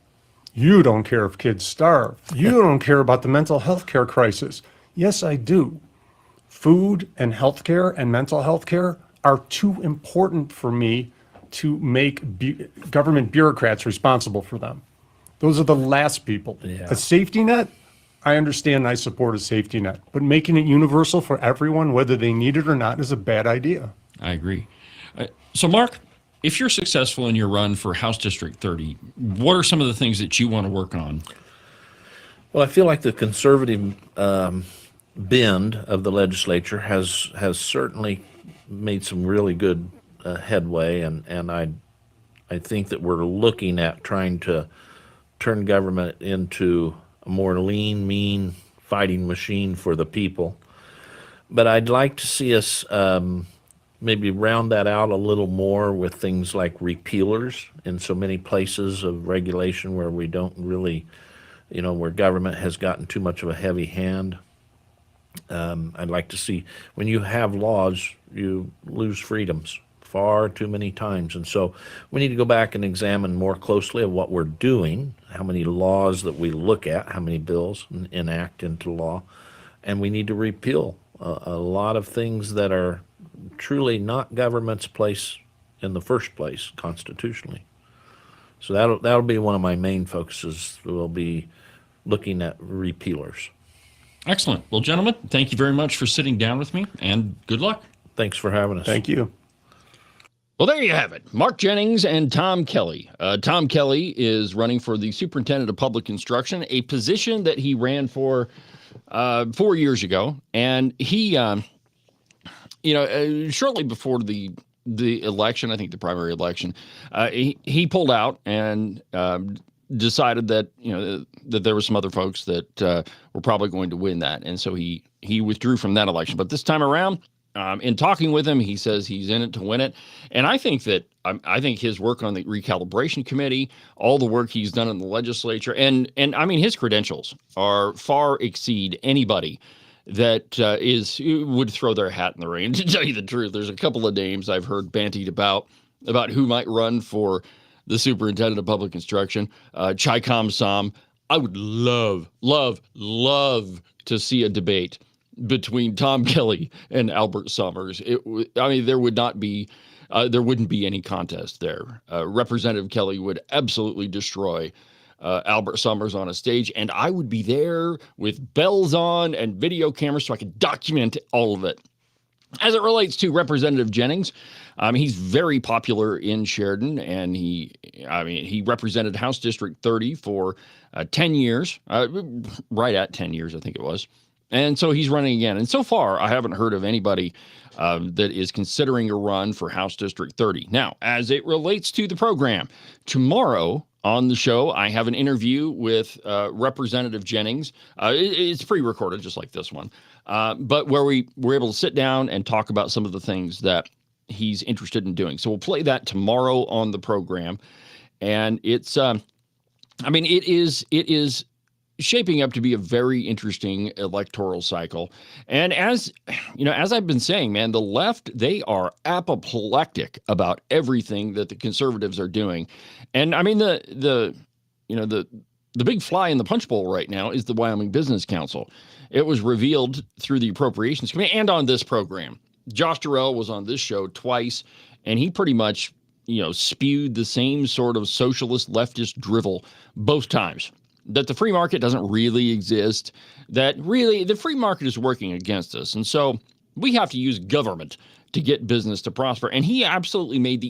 You don't care if kids starve. You don't care about the mental health care crisis. Yes, I do. Food and health care and mental health care are too important for me to make government bureaucrats responsible for them. Those are the last people. Yeah. A safety net, I understand and I support a safety net, but making it universal for everyone, whether they need it or not, is a bad idea. I agree. So, Mark, if you're successful in your run for House District 30, what are some of the things that you want to work on? Well, I feel like the conservative bend of the legislature has certainly made some really good headway, and I think that we're looking at trying to turn government into a more lean, mean fighting machine for the people. But I'd like to see us maybe round that out a little more with things like repealers in so many places of regulation where we don't really, where government has gotten too much of a heavy hand. I'd like to see, when you have laws, you lose freedoms far too many times. And so we need to go back and examine more closely of what we're doing, how many laws that we look at, how many bills enact into law, and we need to repeal a lot of things that are truly not government's place in the first place constitutionally. So that'll be one of my main focuses. We'll be looking at repealers. Excellent. Well, gentlemen, thank you very much for sitting down with me, and good luck. Thanks for having us. Thank you. Well, there you have it. Mark Jennings and Tom Kelly. Tom Kelly is running for the Superintendent of Public Instruction, a position that he ran for 4 years ago. And he, shortly before the election, I think the primary election, he pulled out and decided that that there were some other folks that were probably going to win that, and so he withdrew from that election. But this time around, in talking with him, he says he's in it to win it, and I think that I think his work on the recalibration committee, all the work he's done in the legislature, and I mean his credentials are far exceed anybody that would throw their hat in the ring. To tell you the truth, there's a couple of names I've heard bantied about who might run for the Superintendent of Public Instruction. Chi-Com Som. I would love to see a debate between Tom Kelly and Albert Summers. There wouldn't be any contest there. Representative Kelly would absolutely destroy Albert Summers on a stage, and I would be there with bells on and video cameras so I could document all of it. As it relates to Representative Jennings, he's very popular in Sheridan, and he represented House District 30 for 10 years, right at 10 years, I think it was. And so he's running again. And so far, I haven't heard of anybody that is considering a run for House District 30. Now, as it relates to the program, tomorrow on the show, I have an interview with Representative Jennings. It's pre-recorded, just like this one, but where we were able to sit down and talk about some of the things that he's interested in doing. So we'll play that tomorrow on the program, and it's, it is shaping up to be a very interesting electoral cycle. And as I've been saying, man, the left, they are apoplectic about everything that the conservatives are doing. And I mean, the big fly in the punch bowl right now is the Wyoming Business Council. It was revealed through the Appropriations Committee and on this program. Josh Durrell was on this show twice, and he pretty much, spewed the same sort of socialist leftist drivel both times. That the free market doesn't really exist, that really the free market is working against us. And so we have to use government to get business to prosper. And he absolutely made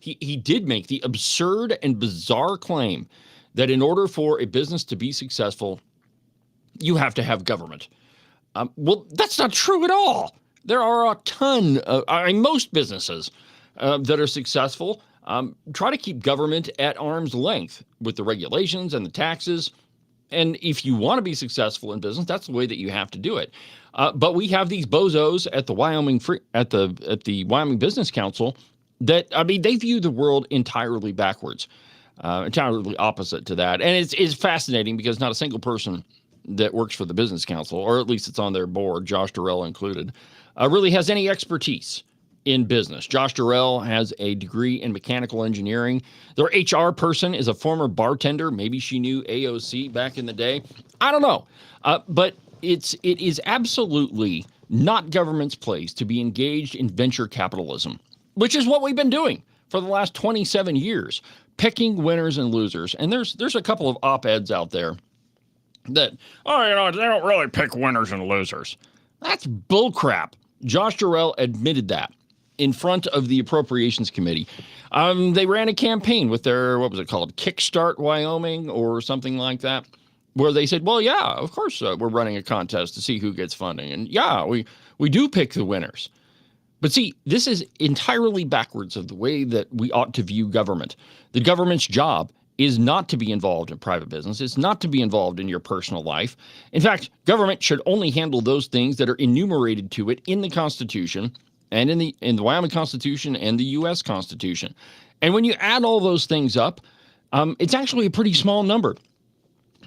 he did make the absurd and bizarre claim that in order for a business to be successful, you have to have government. Well, that's not true at all. There are a ton of, most businesses that are successful try to keep government at arm's length with the regulations and the taxes. And if you want to be successful in business, that's the way that you have to do it. But we have these bozos at the Wyoming Wyoming Business Council that, they view the world entirely backwards, entirely opposite to that. And it's fascinating because not a single person that works for the Business Council, or at least it's on their board, Josh Durrell included, really has any expertise in business. Josh Durrell has a degree in mechanical engineering. Their HR person is a former bartender. Maybe she knew AOC back in the day. I don't know. But it is absolutely not government's place to be engaged in venture capitalism, which is what we've been doing for the last 27 years, picking winners and losers. And there's a couple of op-eds out there that, they don't really pick winners and losers. That's bullcrap. Josh Durrell admitted that in front of the Appropriations Committee. They ran a campaign with their, what was it called, Kickstart Wyoming or something like that, where they said, well, yeah, of course we're running a contest to see who gets funding. And yeah, we do pick the winners. But see, this is entirely backwards of the way that we ought to view government. The government's job is not to be involved in private business. It's not to be involved in your personal life. In fact, government should only handle those things that are enumerated to it in the Constitution and in the Wyoming Constitution and the U.S. Constitution. And when you add all those things up, it's actually a pretty small number.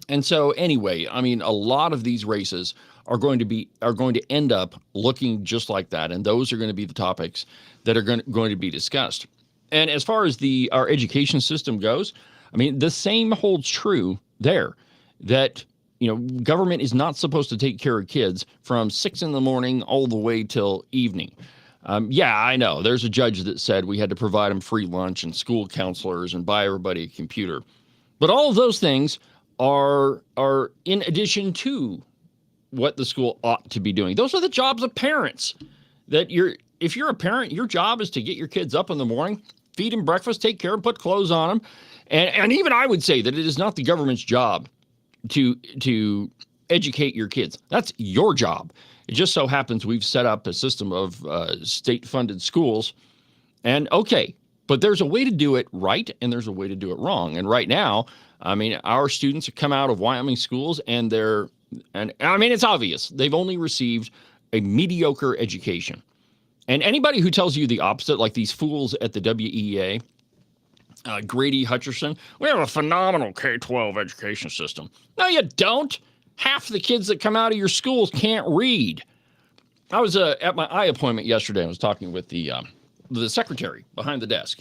And so anyway, I mean, a lot of these races are going to end up looking just like that. And those are going to be the topics that are going to be discussed. And as far as our education system goes, I mean, the same holds true there, that, government is not supposed to take care of kids from 6 a.m. all the way till evening. Yeah, I know. There's a judge that said we had to provide them free lunch and school counselors and buy everybody a computer. But all of those things are in addition to what the school ought to be doing. Those are the jobs of parents. If you're a parent, your job is to get your kids up in the morning, feed them breakfast, take care of them, put clothes on them. And even I would say that it is not the government's job to educate your kids. That's your job. It just so happens we've set up a system of state-funded schools. And okay, but there's a way to do it right and there's a way to do it wrong. And right now, I mean, our students come out of Wyoming schools and it's obvious. They've only received a mediocre education. And anybody who tells you the opposite, like these fools at the WEA, Grady Hutcherson, we have a phenomenal K-12 education system. No, you don't. Half the kids that come out of your schools can't read. I was at my eye appointment yesterday. I was talking with the secretary behind the desk.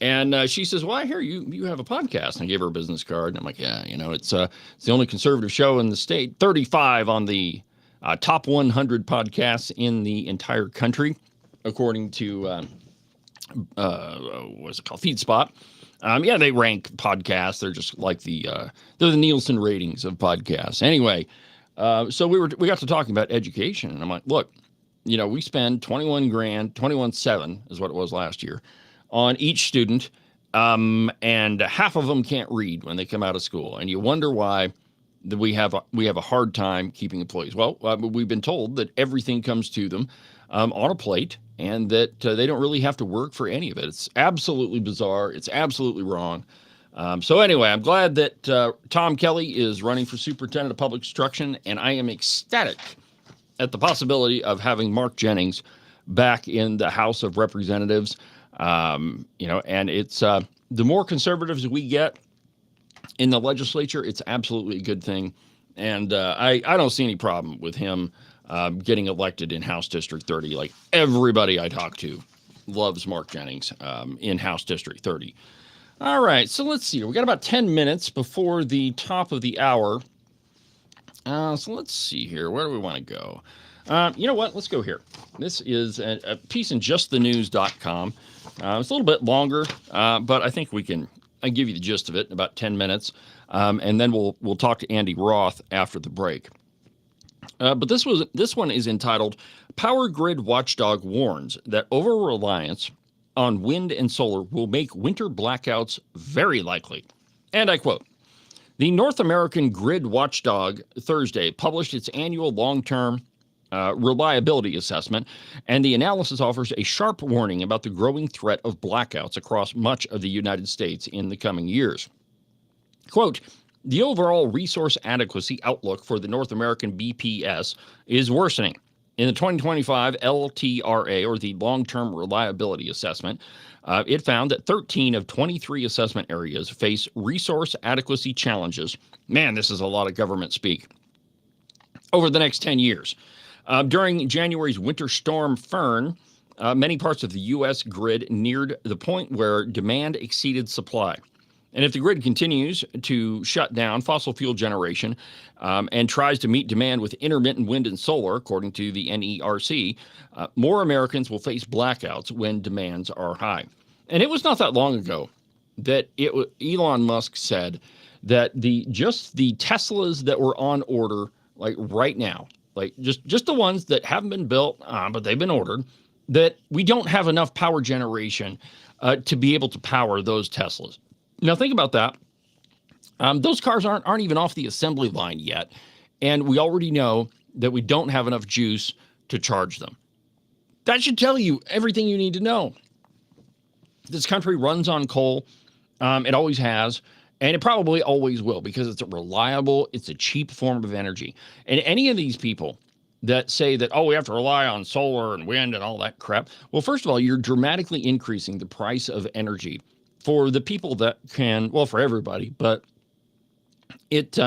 And she says, well, I hear you have a podcast. And I gave her a business card. And I'm like, yeah, it's the only conservative show in the state. 35 on the top 100 podcasts in the entire country, according to, what is it called? FeedSpot. Yeah, they rank podcasts. They're just like they're the Nielsen ratings of podcasts. Anyway, so we got to talking about education. And I'm like, look, we spend $21,700 is what it was last year on each student. And half of them can't read when they come out of school. And you wonder why we have a hard time keeping employees. Well, we've been told that everything comes to them on a plate and that they don't really have to work for any of it. It's absolutely bizarre. It's absolutely wrong. So anyway, I'm glad that Tom Kelly is running for superintendent of public instruction, and I am ecstatic at the possibility of having Mark Jennings back in the House of Representatives. And it's the more conservatives we get in the legislature, it's absolutely a good thing. And I don't see any problem with him getting elected in House District 30. Like everybody I talk to loves Mark Jennings in House District 30. All right, so let's see. We got about 10 minutes before the top of the hour. So let's see here. Where do we want to go? You know what? Let's go here. This is a piece in justthenews.com. It's a little bit longer, but I think I give you the gist of it in about 10 minutes. And then we'll talk to Andy Roth after the break. But this one is entitled Power Grid Watchdog Warns That Over-Reliance on Wind and Solar Will Make Winter Blackouts Very Likely. And I quote, the North American Grid Watchdog Thursday published its annual long-term reliability assessment, and the analysis offers a sharp warning about the growing threat of blackouts across much of the United States in the coming years. Quote, the overall resource adequacy outlook for the North American BPS is worsening. In the 2025 LTRA, or the Long-Term Reliability Assessment, it found that 13 of 23 assessment areas face resource adequacy challenges. Man, this is a lot of government speak. Over the next 10 years. During January's Winter Storm Fern, many parts of the U.S. grid neared the point where demand exceeded supply. And if the grid continues to shut down fossil fuel generation and tries to meet demand with intermittent wind and solar, according to the NERC, more Americans will face blackouts when demands are high. And it was not that long ago that Elon Musk said that just the Teslas that were on order, like right now, like just the ones that haven't been built, but they've been ordered, that we don't have enough power generation to be able to power those Teslas. Now, think about that. Those cars aren't even off the assembly line yet, and we already know that we don't have enough juice to charge them. That should tell you everything you need to know. This country runs on coal. It always has, and it probably always will, because it's a reliable, it's a cheap form of energy. And any of these people that say that, oh, we have to rely on solar and wind and all that crap. Well, first of all, you're dramatically increasing the price of energy for the people that can, well, for everybody, but it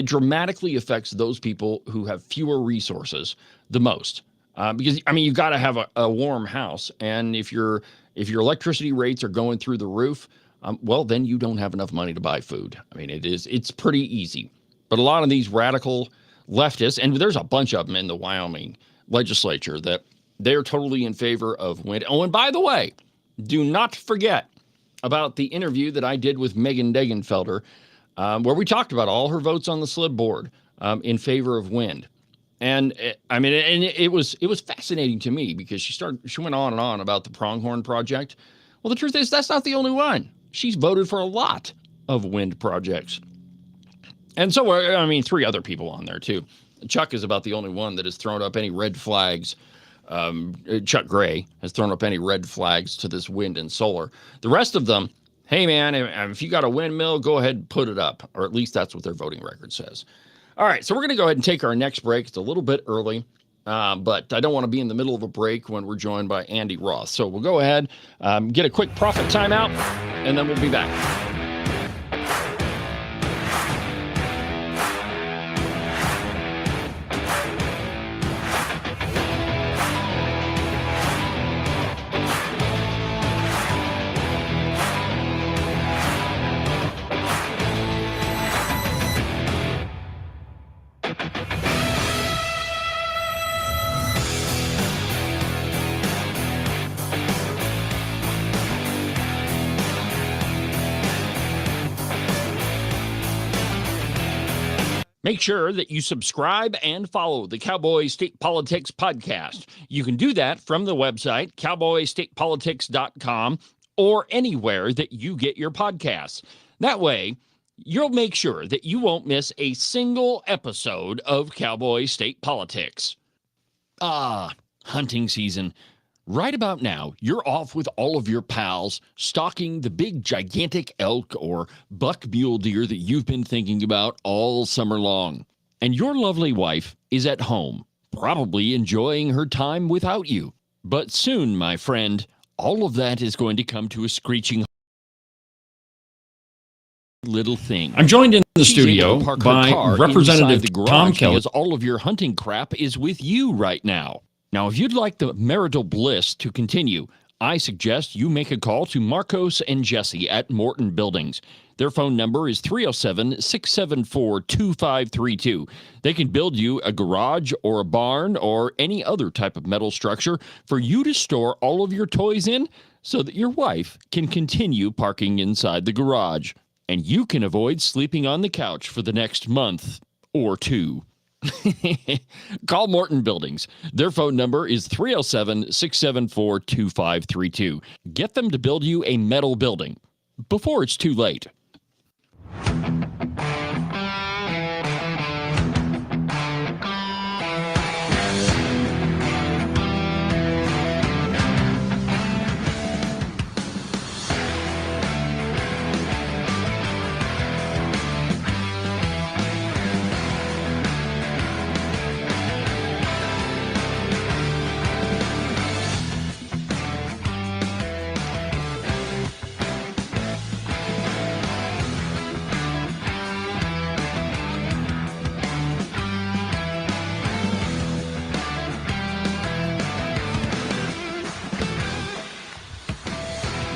dramatically affects those people who have fewer resources the most. Because, I mean, you've got to have a warm house. And if your electricity rates are going through the roof, well, then you don't have enough money to buy food. I mean, it's pretty easy. But a lot of these radical leftists, and there's a bunch of them in the Wyoming legislature, that they're totally in favor of wind. Oh, and by the way, do not forget about the interview that I did with Megan Degenfelder, where we talked about all her votes on the slip board in favor of wind. And it was fascinating to me because she went on and on about the Pronghorn Project. Well, the truth is that's not the only one. She's voted for a lot of wind projects. And so, I mean, 3 other people on there too. Chuck is about the only one that has thrown up any red flags. Chuck Gray has thrown up any red flags to this wind and solar. The rest of them, hey man, if you got a windmill, go ahead and put it up. Or at least that's what their voting record says. All right, so we're going to go ahead and take our next break. It's a little bit early, but I don't want to be in the middle of a break when we're joined by Andy Roth. So we'll go ahead, get a quick profit timeout, and then we'll be back. Make sure that you subscribe and follow the Cowboy State Politics podcast. You can do that from the website, cowboystatepolitics.com, or anywhere that you get your podcasts. That way, you'll make sure that you won't miss a single episode of Cowboy State Politics. Hunting season. Right about now, you're off with all of your pals, stalking the big gigantic elk or buck mule deer that you've been thinking about all summer long. And your lovely wife is at home, probably enjoying her time without you. But soon, my friend, all of that is going to come to a screeching little thing. I'm joined in the studio by Representative Tom Kelly, as all of your hunting crap is with you right now. Now, if you'd like the marital bliss to continue, I suggest you make a call to Marcos and Jesse at Morton Buildings. Their phone number is 307-674-2532. They can build you a garage or a barn or any other type of metal structure for you to store all of your toys in so that your wife can continue parking inside the garage. And you can avoid sleeping on the couch for the next month or 2. Call Morton Buildings. Their phone number is 307-674-2532. Get them to build you a metal building before it's too late.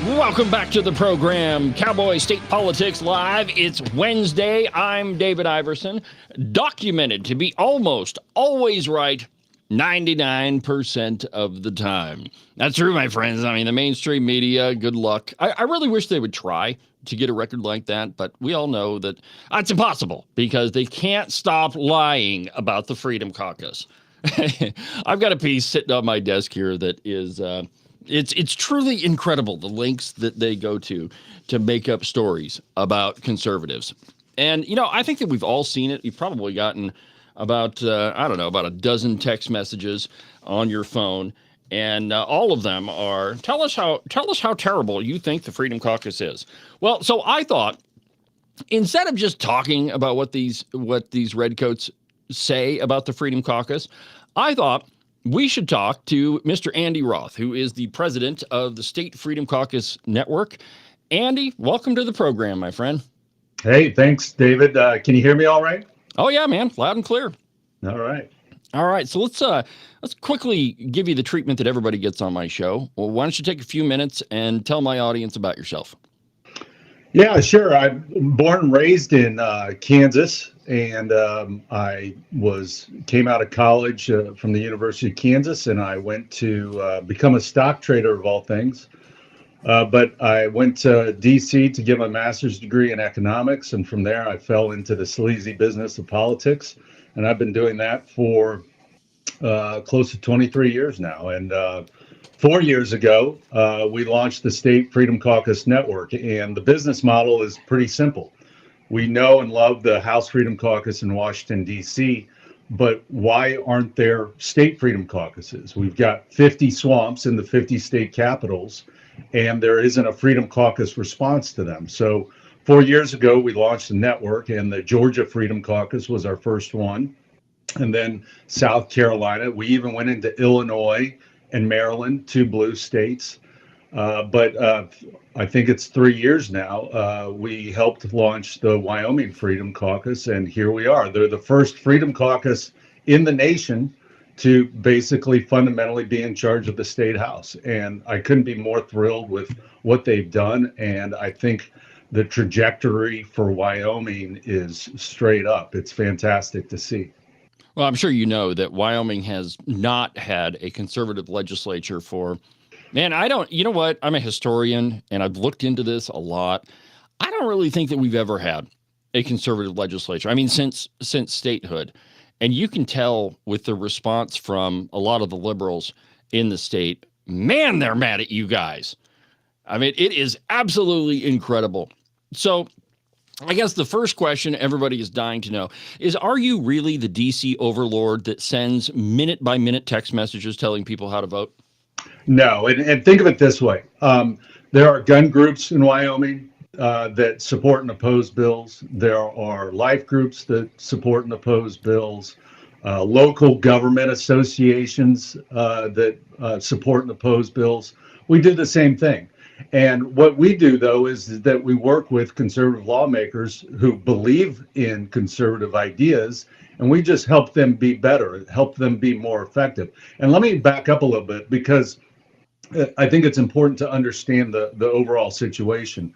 Welcome back to the program, Cowboy State Politics Live. It's Wednesday. I'm David Iverson, documented to be almost always right 99% of the time. That's true, my friends. I mean, the mainstream media, good luck. I really wish they would try to get a record like that, but we all know that it's impossible because they can't stop lying about the Freedom Caucus. I've got a piece sitting on my desk here that is... It's truly incredible, the lengths that they go to make up stories about conservatives. And, you know, I think that we've all seen it. You've probably gotten about, about a dozen text messages on your phone. And all of them are, tell us how terrible you think the Freedom Caucus is. Well, so I thought, instead of just talking about what these redcoats say about the Freedom Caucus, I thought we should talk to Mr. Andy Roth, who is the president of the State Freedom Caucus Network. Letty, welcome to the program, my friend. Hey, thanks, David. Can you hear me all right? Oh, yeah, man. Loud and clear. All right. All right. So let's quickly give you the treatment that everybody gets on my show. Well, why don't you take a few minutes and tell my audience about yourself? Yeah, sure. I'm born and raised in Kansas, and I came out of college from the University of Kansas, and I went to become a stock trader of all things. But I went to D.C. to get my master's degree in economics, and from there I fell into the sleazy business of politics, and I've been doing that for close to 23 years now. And 4 years ago, we launched the State Freedom Caucus Network, and the business model is pretty simple. We know and love the House Freedom Caucus in Washington, D.C., but why aren't there state freedom caucuses? We've got 50 swamps in the 50 state capitals, and there isn't a Freedom Caucus response to them. So 4 years ago, we launched a network, and the Georgia Freedom Caucus was our first one. And then South Carolina, we even went into Illinois and Maryland, 2 blue states. But I think it's 3 years now. We helped launch the Wyoming Freedom Caucus, and here we are. They're the first Freedom Caucus in the nation to basically fundamentally be in charge of the state house. And I couldn't be more thrilled with what they've done. And I think the trajectory for Wyoming is straight up. It's fantastic to see. Well, I'm sure you know that Wyoming has not had a conservative legislature for, man, you know what? I'm a historian and I've looked into this a lot. I don't really think that we've ever had a conservative legislature. I mean, since statehood. And you can tell with the response from a lot of the liberals in the state, man, they're mad at you guys. I mean, it is absolutely incredible. So I guess the first question everybody is dying to know is, are you really the DC overlord that sends minute by minute text messages telling people how to vote? No, and think of it this way. There are gun groups in Wyoming that support and oppose bills. There are life groups that support and oppose bills. Local government associations that support and oppose bills. We do the same thing. And what we do, though, is that we work with conservative lawmakers who believe in conservative ideas, and we just help them be better, help them be more effective. And let me back up a little bit, because I think it's important to understand the overall situation.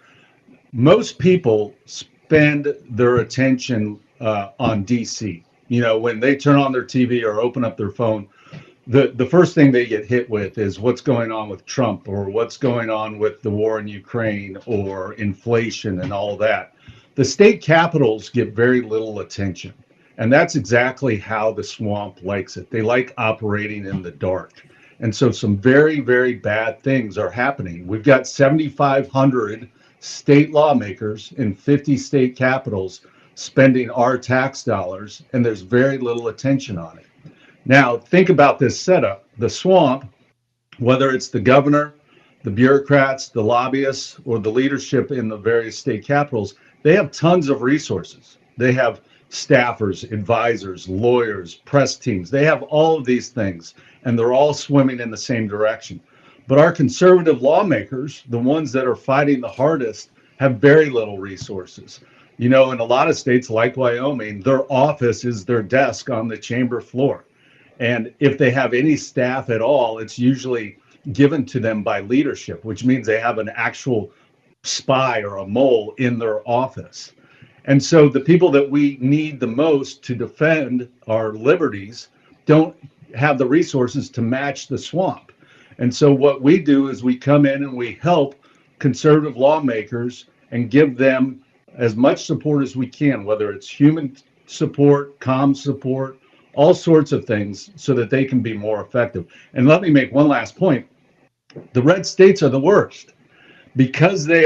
Most people spend their attention on DC. You know, when they turn on their TV or open up their phone, the first thing they get hit with is what's going on with Trump, or what's going on with the war in Ukraine, or inflation and all that. The state capitals get very little attention. And that's exactly how the swamp likes it. They like operating in the dark. And so some very, very bad things are happening. We've got 7,500 state lawmakers in 50 state capitals spending our tax dollars, and there's very little attention on it. Now, think about this setup. The swamp, whether it's the governor, the bureaucrats, the lobbyists, or the leadership in the various state capitals, they have tons of resources. They have staffers, advisors, lawyers, press teams. They have all of these things, and they're all swimming in the same direction. But our conservative lawmakers, the ones that are fighting the hardest, have very little resources. You know, in a lot of states like Wyoming, their office is their desk on the chamber floor. And if they have any staff at all, it's usually given to them by leadership, which means they have an actual spy or a mole in their office. And so the people that we need the most to defend our liberties don't have the resources to match the swamp. And so what we do is we come in and we help conservative lawmakers and give them as much support as we can, whether it's human support, comm support, all sorts of things, so that they can be more effective. And let me make one last point. The red states are the worst because they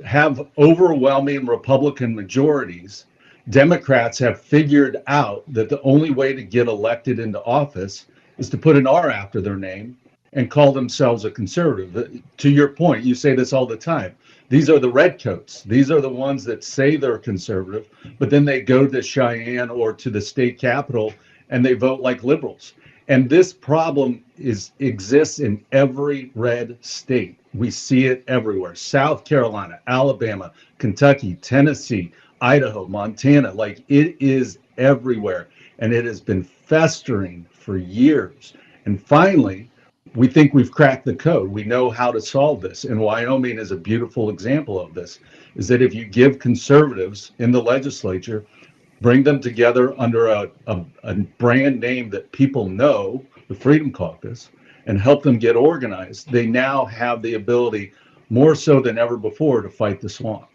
have overwhelming Republican majorities. Democrats have figured out that the only way to get elected into office is to put an R after their name and call themselves a conservative. To your point, you say this all the time. These are the redcoats. These are the ones that say they're conservative, but then they go to Cheyenne or to the state capitol and they vote like liberals. And this problem exists in every red state. We see it everywhere. South Carolina, Alabama, Kentucky, Tennessee, Idaho, Montana, like it is everywhere. And it has been festering for years. And finally, we think we've cracked the code. We know how to solve this. And Wyoming is a beautiful example of this, is that if you give conservatives in the legislature, bring them together under a brand name that people know, the Freedom Caucus, and help them get organized, they now have the ability, more so than ever before, to fight the swamp.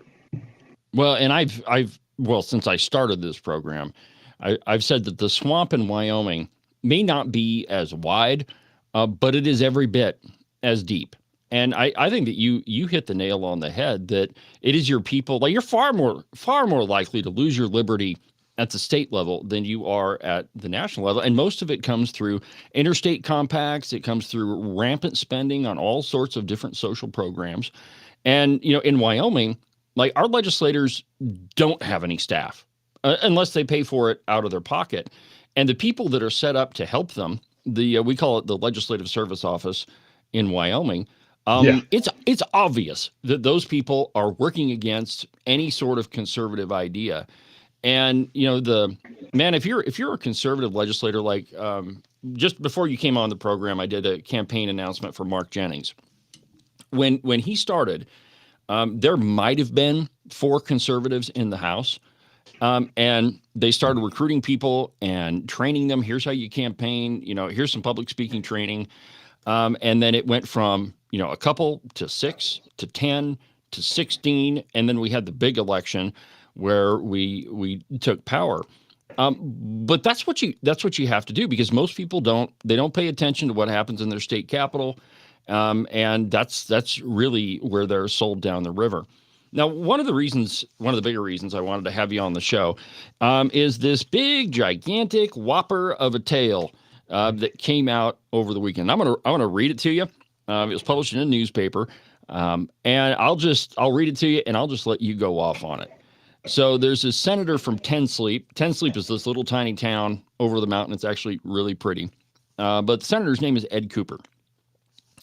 Well, and I've since I started this program, I've said that the swamp in Wyoming may not be as wide, but it is every bit as deep. And I think that you hit the nail on the head, that it is your people. Like, you're far more likely to lose your liberty at the state level than you are at the national level. And most of it comes through interstate compacts. It comes through rampant spending on all sorts of different social programs. And, in Wyoming, like, our legislators don't have any staff unless they pay for it out of their pocket. And the people that are set up to help them, we call it the Legislative Service Office in Wyoming. It's obvious that those people are working against any sort of conservative idea. And if you're a conservative legislator, like just before you came on the program, I did a campaign announcement for Mark Jennings. When he started, there might have been 4 conservatives in the House. And they started recruiting people and training them. Here's how you campaign. Here's some public speaking training. And then it went from, a couple to 6 to 10 to 16. And then we had the big election where we took power. But that's what you have to do, because most people don't pay attention to what happens in their state capital. And that's really where they're sold down the river. Now, one of the bigger reasons I wanted to have you on the show is this big, gigantic whopper of a tale that came out over the weekend. I'm gonna read it to you. It was published in a newspaper, and I'll read it to you, and I'll just let you go off on it. So there's this senator from Ten Sleep. Ten Sleep is this little tiny town over the mountain. It's actually really pretty. But the senator's name is Ed Cooper.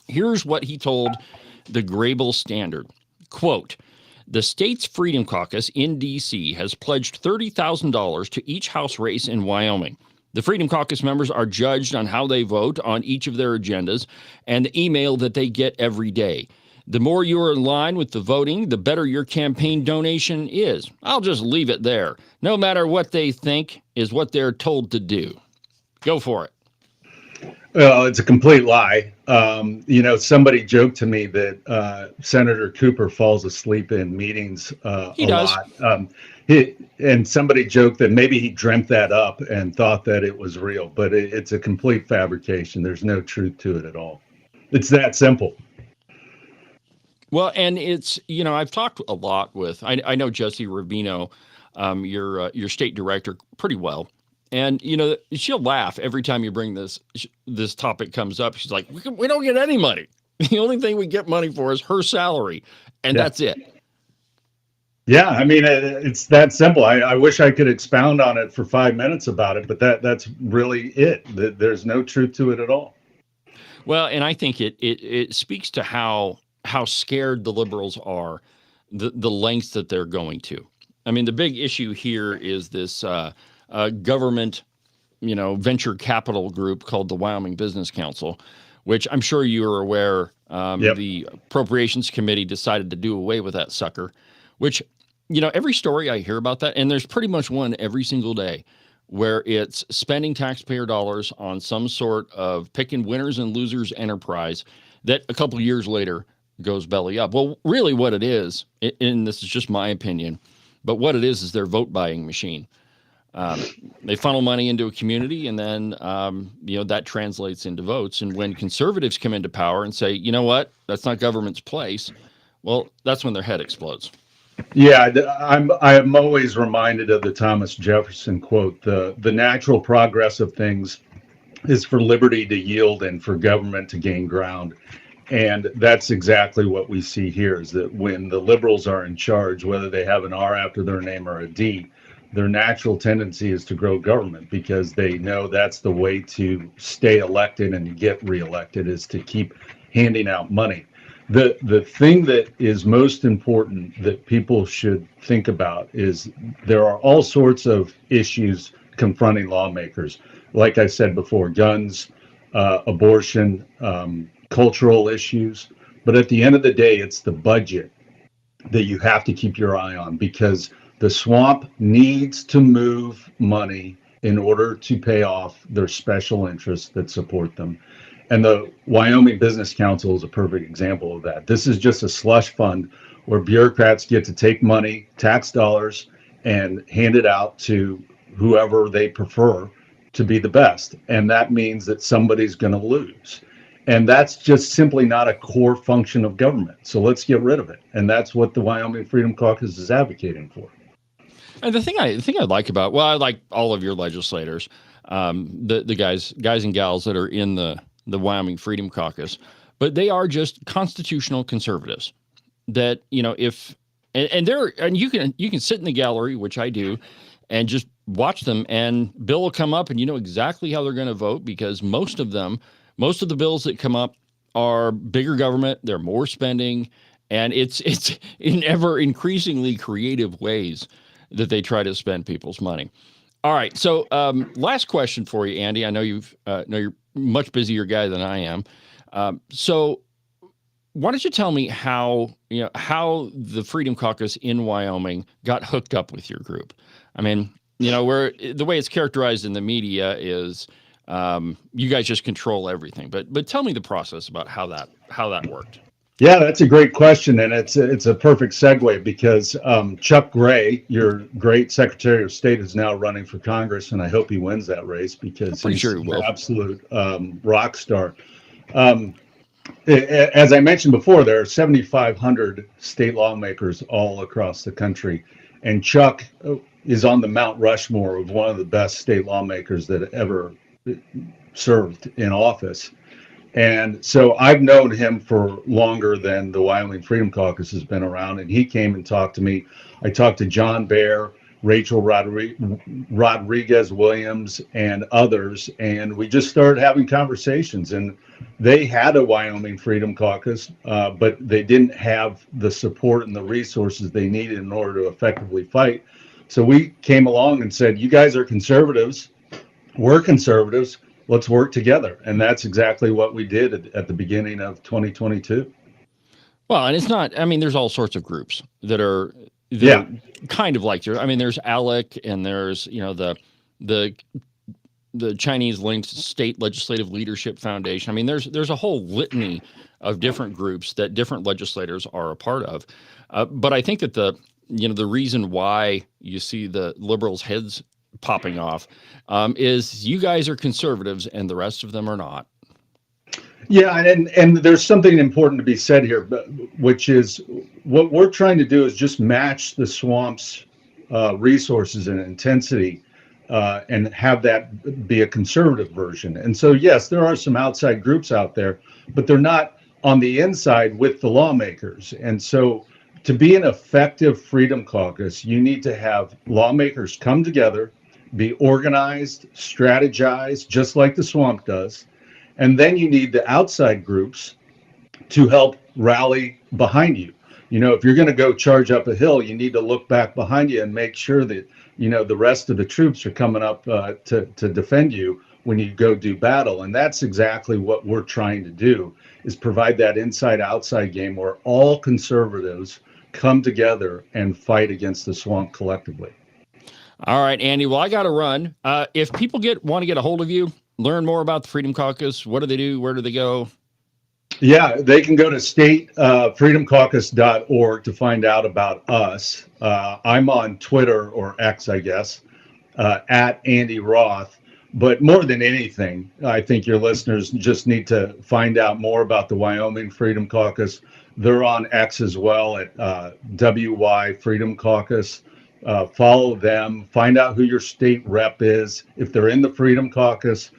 Here's what he told the Grable Standard. Quote, "The state's Freedom Caucus in D.C. has pledged $30,000 to each House race in Wyoming. The Freedom Caucus members are judged on how they vote on each of their agendas and the email that they get every day. The more you are in line with the voting, the better your campaign donation is. I'll just leave it there. No matter what they think is what they're told to do." Go for it. Well, it's a complete lie. Somebody joked to me that Senator Cooper falls asleep in meetings a lot. And somebody joked that maybe he dreamt that up and thought that it was real, but it's a complete fabrication. There's no truth to it at all. It's that simple. Well, and it's, I've talked a lot with, I know Jesse Rubino, your state director, pretty well. And, she'll laugh every time you bring this topic comes up. She's like, we don't get any money. The only thing we get money for is her salary. And that's it. Yeah, I mean, it's that simple. I wish I could expound on it for 5 minutes about it, but that's really it. There's no truth to it at all. Well, and I think it speaks to how scared the liberals are, the lengths that they're going to. I mean, the big issue here is this government, venture capital group called the Wyoming Business Council, which I'm sure you are aware. The Appropriations Committee decided to do away with that sucker, which, every story I hear about that, and there's pretty much one every single day, where it's spending taxpayer dollars on some sort of picking winners and losers enterprise that a couple of years later goes belly up. Well, really what it is, and this is just my opinion, but what it is their vote buying machine. They funnel money into a community, and then, that translates into votes. And when conservatives come into power and say, you know what, that's not government's place, well, that's when their head explodes. Yeah, I'm always reminded of the Thomas Jefferson quote, the natural progress of things is for liberty to yield and for government to gain ground. And that's exactly what we see here, is that when the liberals are in charge, whether they have an R after their name or a D, their natural tendency is to grow government, because they know that's the way to stay elected and get reelected, is to keep handing out money. The thing that is most important that people should think about is there are all sorts of issues confronting lawmakers. Like I said before, guns, abortion, cultural issues. But at the end of the day, it's the budget that you have to keep your eye on, because the swamp needs to move money in order to pay off their special interests that support them. And the Wyoming Business Council is a perfect example of that. This is just a slush fund where bureaucrats get to take money, tax dollars, and hand it out to whoever they prefer to be the best. And that means that somebody's going to lose. And that's just simply not a core function of government. So let's get rid of it. And that's what the Wyoming Freedom Caucus is advocating for. And the thing I like about, well, I like all of your legislators, the guys and gals that are in the Wyoming Freedom Caucus, but they are just constitutional conservatives. That, you know, if and you can sit in the gallery, which I do, and just watch them, and bill will come up, and you know exactly how they're going to vote, because most of the bills that come up are bigger government, they're more spending, and it's in ever increasingly creative ways that they try to spend people's money. All right, so last question for you, Andy. I know you're a much busier guy than I am. So why don't you tell me how the Freedom Caucus in Wyoming got hooked up with your group? I mean, you know, where the way it's characterized in the media is you guys just control everything. But tell me the process about how that worked. Yeah, that's a great question, and it's a perfect segue, because Chuck Gray, your great Secretary of State, is now running for Congress, and I hope he wins that race, because he's sure he will. An absolute rock star. As I mentioned before, there are 7,500 state lawmakers all across the country, and Chuck is on the Mount Rushmore of one of the best state lawmakers that ever served in office. And so I've known him for longer than the Wyoming Freedom Caucus has been around, and he came and talked to me. I talked to John Baer, Rachel Rodriguez Williams, and others, and we just started having conversations. And they had a Wyoming Freedom Caucus, but they didn't have the support and the resources they needed in order to effectively fight. So we came along and said, you guys are conservatives, we're conservatives, let's work together. And that's exactly what we did at the beginning of 2022. Well, and it's not, I mean, there's all sorts of groups that are kind of like I mean, there's ALEC, and there's, you know, the Chinese linked State Legislative Leadership Foundation. I mean, there's a whole litany of different groups that different legislators are a part of. But I think that the reason why you see the liberals' heads popping off is you guys are conservatives and the rest of them are not. Yeah, and there's something important to be said here, which is what we're trying to do is just match the swamp's resources and intensity, and have that be a conservative version. And so, yes, there are some outside groups out there, but they're not on the inside with the lawmakers. And so to be an effective Freedom Caucus, you need to have lawmakers come together, be organized, strategize, just like the swamp does. And then you need the outside groups to help rally behind you. You know, if you're going to go charge up a hill, you need to look back behind you and make sure that, you know, the rest of the troops are coming up to defend you when you go do battle. And that's exactly what we're trying to do, is provide that inside-outside game where all conservatives come together and fight against the swamp collectively. All right, Andy. Well, I got to run. If people want to get a hold of you, learn more about the Freedom Caucus, what do they do? Where do they go? Yeah, they can go to statefreedomcaucus.org to find out about us. I'm on Twitter, or X, I guess, at Andy Roth. But more than anything, I think your listeners just need to find out more about the Wyoming Freedom Caucus. They're on X as well at WY Freedom Caucus. Follow them, find out who your state rep is. If they're in the Freedom Caucus,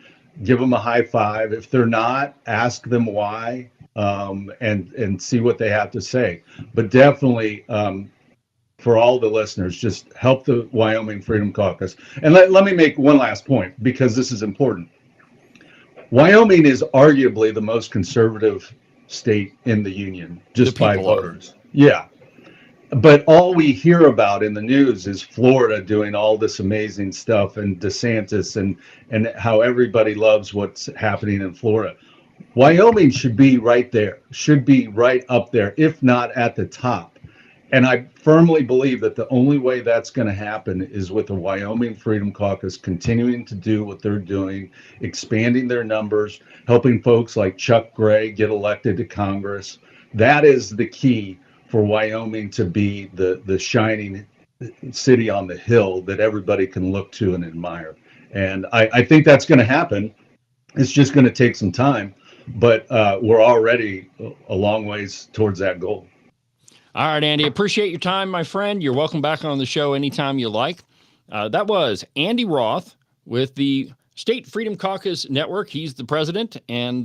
give them a high five. If they're not, ask them why, and see what they have to say. But definitely, for all the listeners, just help the Wyoming Freedom Caucus. And let me make one last point, because this is important. Wyoming is arguably the most conservative state in the union, just by voters. Yeah. But all we hear about in the news is Florida doing all this amazing stuff, and DeSantis, and how everybody loves what's happening in Florida. Wyoming should be right there, should be right up there, if not at the top. And I firmly believe that the only way that's going to happen is with the Wyoming Freedom Caucus continuing to do what they're doing, expanding their numbers, helping folks like Chuck Gray get elected to Congress. That is the key for Wyoming to be the shining city on the hill that everybody can look to and admire. And I think that's going to happen. It's just going to take some time, but we're already a long ways towards that goal. All right, Andy, appreciate your time, my friend. You're welcome back on the show anytime you like. That was Andy Roth with the State Freedom Caucus Network. He's the president. And,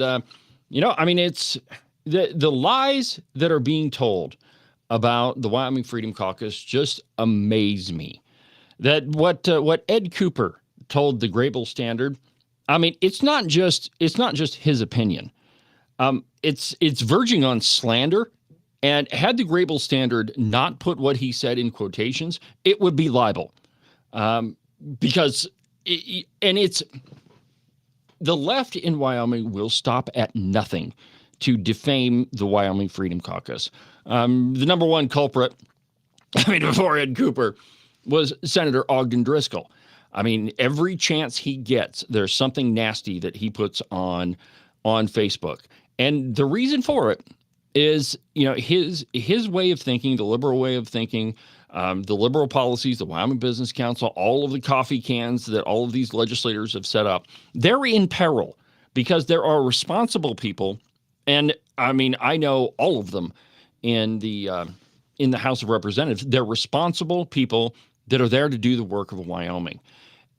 it's the lies that are being told about the Wyoming Freedom Caucus just amaze me. That what Ed Cooper told the Grable Standard, it's not just his opinion. It's verging on slander. And had the Grable Standard not put what he said in quotations, it would be libel. Because it's the left in Wyoming will stop at nothing to defame the Wyoming Freedom Caucus. The number one culprit, before Ed Cooper, was Senator Ogden Driscoll. Every chance he gets, there's something nasty that he puts on Facebook. And the reason for it is, his way of thinking, the liberal way of thinking, the liberal policies, the Wyoming Business Council, all of the coffee cans that all of these legislators have set up, they're in peril because there are responsible people. And I know all of them in the House of Representatives. They're responsible people that are there to do the work of Wyoming.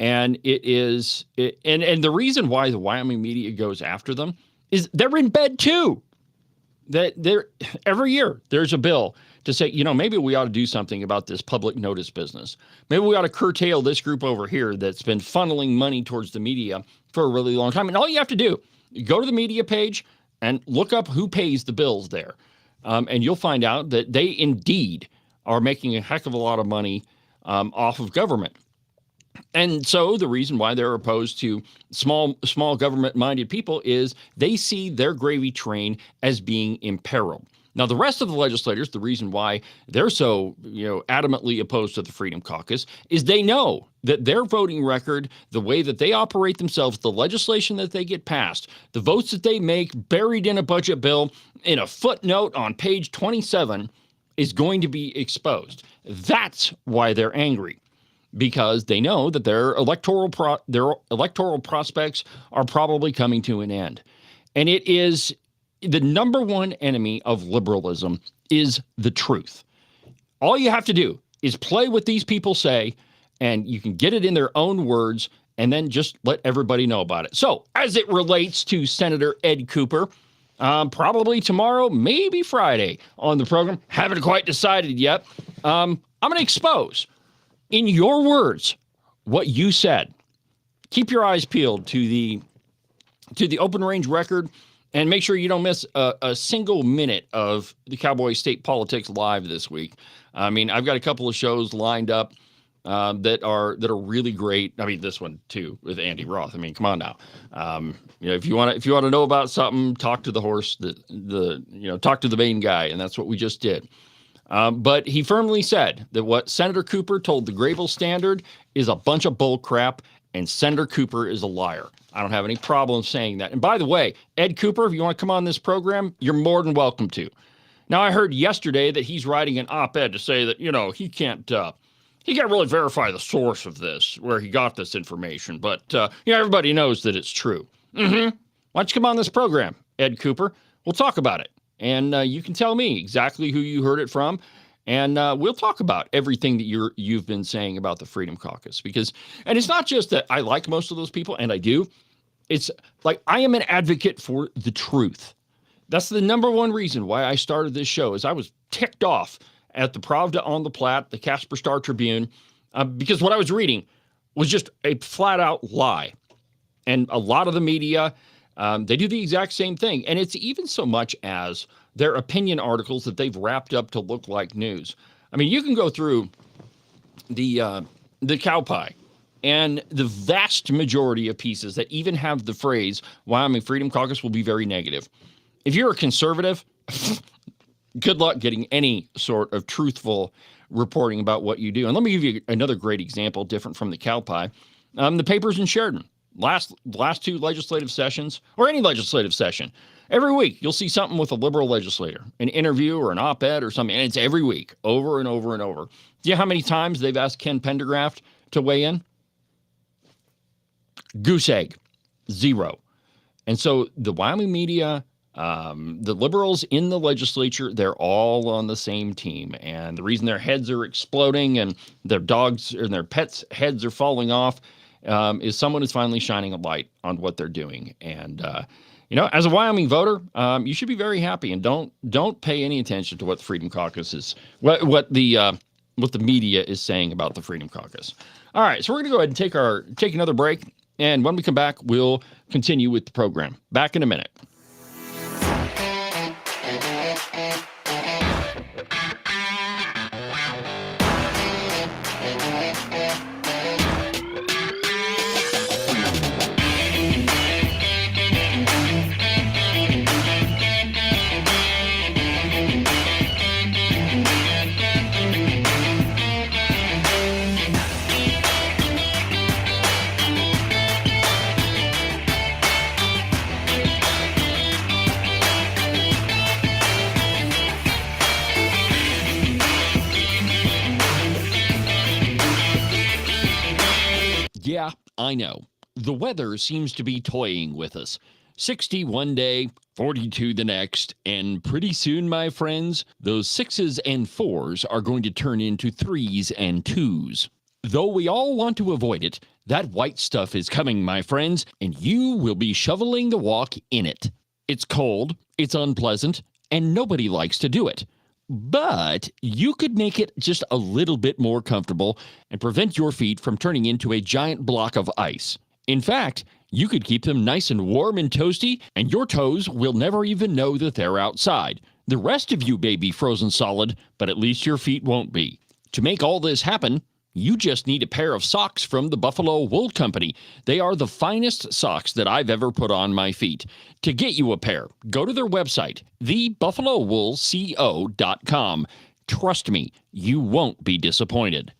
And and the reason why the Wyoming media goes after them is they're in bed too. That every year there's a bill to say, maybe we ought to do something about this public notice business. Maybe we ought to curtail this group over here that's been funneling money towards the media for a really long time. And all you have to do, go to the media page and look up who pays the bills there. And you'll find out that they indeed are making a heck of a lot of money off of government. And so the reason why they're opposed to small government-minded people is they see their gravy train as being imperiled. Now, the rest of the legislators, the reason why they're so, adamantly opposed to the Freedom Caucus is they know that their voting record, the way that they operate themselves, the legislation that they get passed, the votes that they make buried in a budget bill in a footnote on page 27 is going to be exposed. That's why they're angry. Because they know that their electoral prospects are probably coming to an end. And it is the number one enemy of liberalism is the truth. All you have to do is play what these people say, and you can get it in their own words, and then just let everybody know about it. So as it relates to Senator Ed Cooper, probably tomorrow, maybe Friday on the program, haven't quite decided yet, I'm going to expose in your words what you said. Keep your eyes peeled to the open range record and make sure you don't miss a single minute of the Cowboy State Politics Live this week. I've got a couple of shows lined up that are really great. This one too with Andy Roth. Come on now. If you want to know about something, talk to the horse, talk to the main guy, and that's what we just did. But he firmly said that what Senator Cooper told the Grable Standard is a bunch of bull crap, and Senator Cooper is a liar. I don't have any problem saying that. And by the way, Ed Cooper, if you want to come on this program, you're more than welcome to. Now, I heard yesterday that he's writing an op-ed to say that, he can't really verify the source of this, where he got this information. But, everybody knows that it's true. Why don't you come on this program, Ed Cooper? We'll talk about it. And you can tell me exactly who you heard it from, and we'll talk about everything that you've been saying about the Freedom Caucus. And it's not just that I like most of those people, and I do. It's like I am an advocate for the truth. That's the number one reason why I started this show, is I was ticked off at the Pravda on the Platte, the Casper Star Tribune, because what I was reading was just a flat-out lie. And a lot of the media, they do the exact same thing. And it's even so much as their opinion articles that they've wrapped up to look like news. I mean, you can go through the Cowboy, and the vast majority of pieces that even have the phrase, Wyoming Freedom Caucus will be very negative. If you're a conservative, good luck getting any sort of truthful reporting about what you do. And let me give you another great example, different from the Cowboy. The papers in Sheridan, last two legislative sessions, or any legislative session, every week you'll see something with a liberal legislator, an interview or an op-ed or something, and it's every week, over and over and over. Do you know how many times they've asked Ken Pendergraft to weigh in? Goose egg, 0. And so the Wyoming media, the liberals in the legislature, they're all on the same team. And the reason their heads are exploding and their dogs and their pets' heads are falling off is someone is finally shining a light on what they're doing. And, as a Wyoming voter, you should be very happy, and don't pay any attention to what the Freedom Caucus is, what the media is saying about the Freedom Caucus. All right, so we're going to go ahead and take another break. And when we come back, we'll continue with the program. Back in a minute. Yeah, I know. The weather seems to be toying with us. 60 one day, 42 the next, and pretty soon, my friends, those 6s and 4s are going to turn into 3s and 2s. Though we all want to avoid it, that white stuff is coming, my friends, and you will be shoveling the walk in it. It's cold, it's unpleasant, and nobody likes to do it. But you could make it just a little bit more comfortable and prevent your feet from turning into a giant block of ice. In fact, you could keep them nice and warm and toasty, and your toes will never even know that they're outside. The rest of you may be frozen solid, but at least your feet won't be. To make all this happen, you just need a pair of socks from the Buffalo Wool Company. They are the finest socks that I've ever put on my feet. To get you a pair, go to their website, thebuffalowoolco.com. Trust me, you won't be disappointed.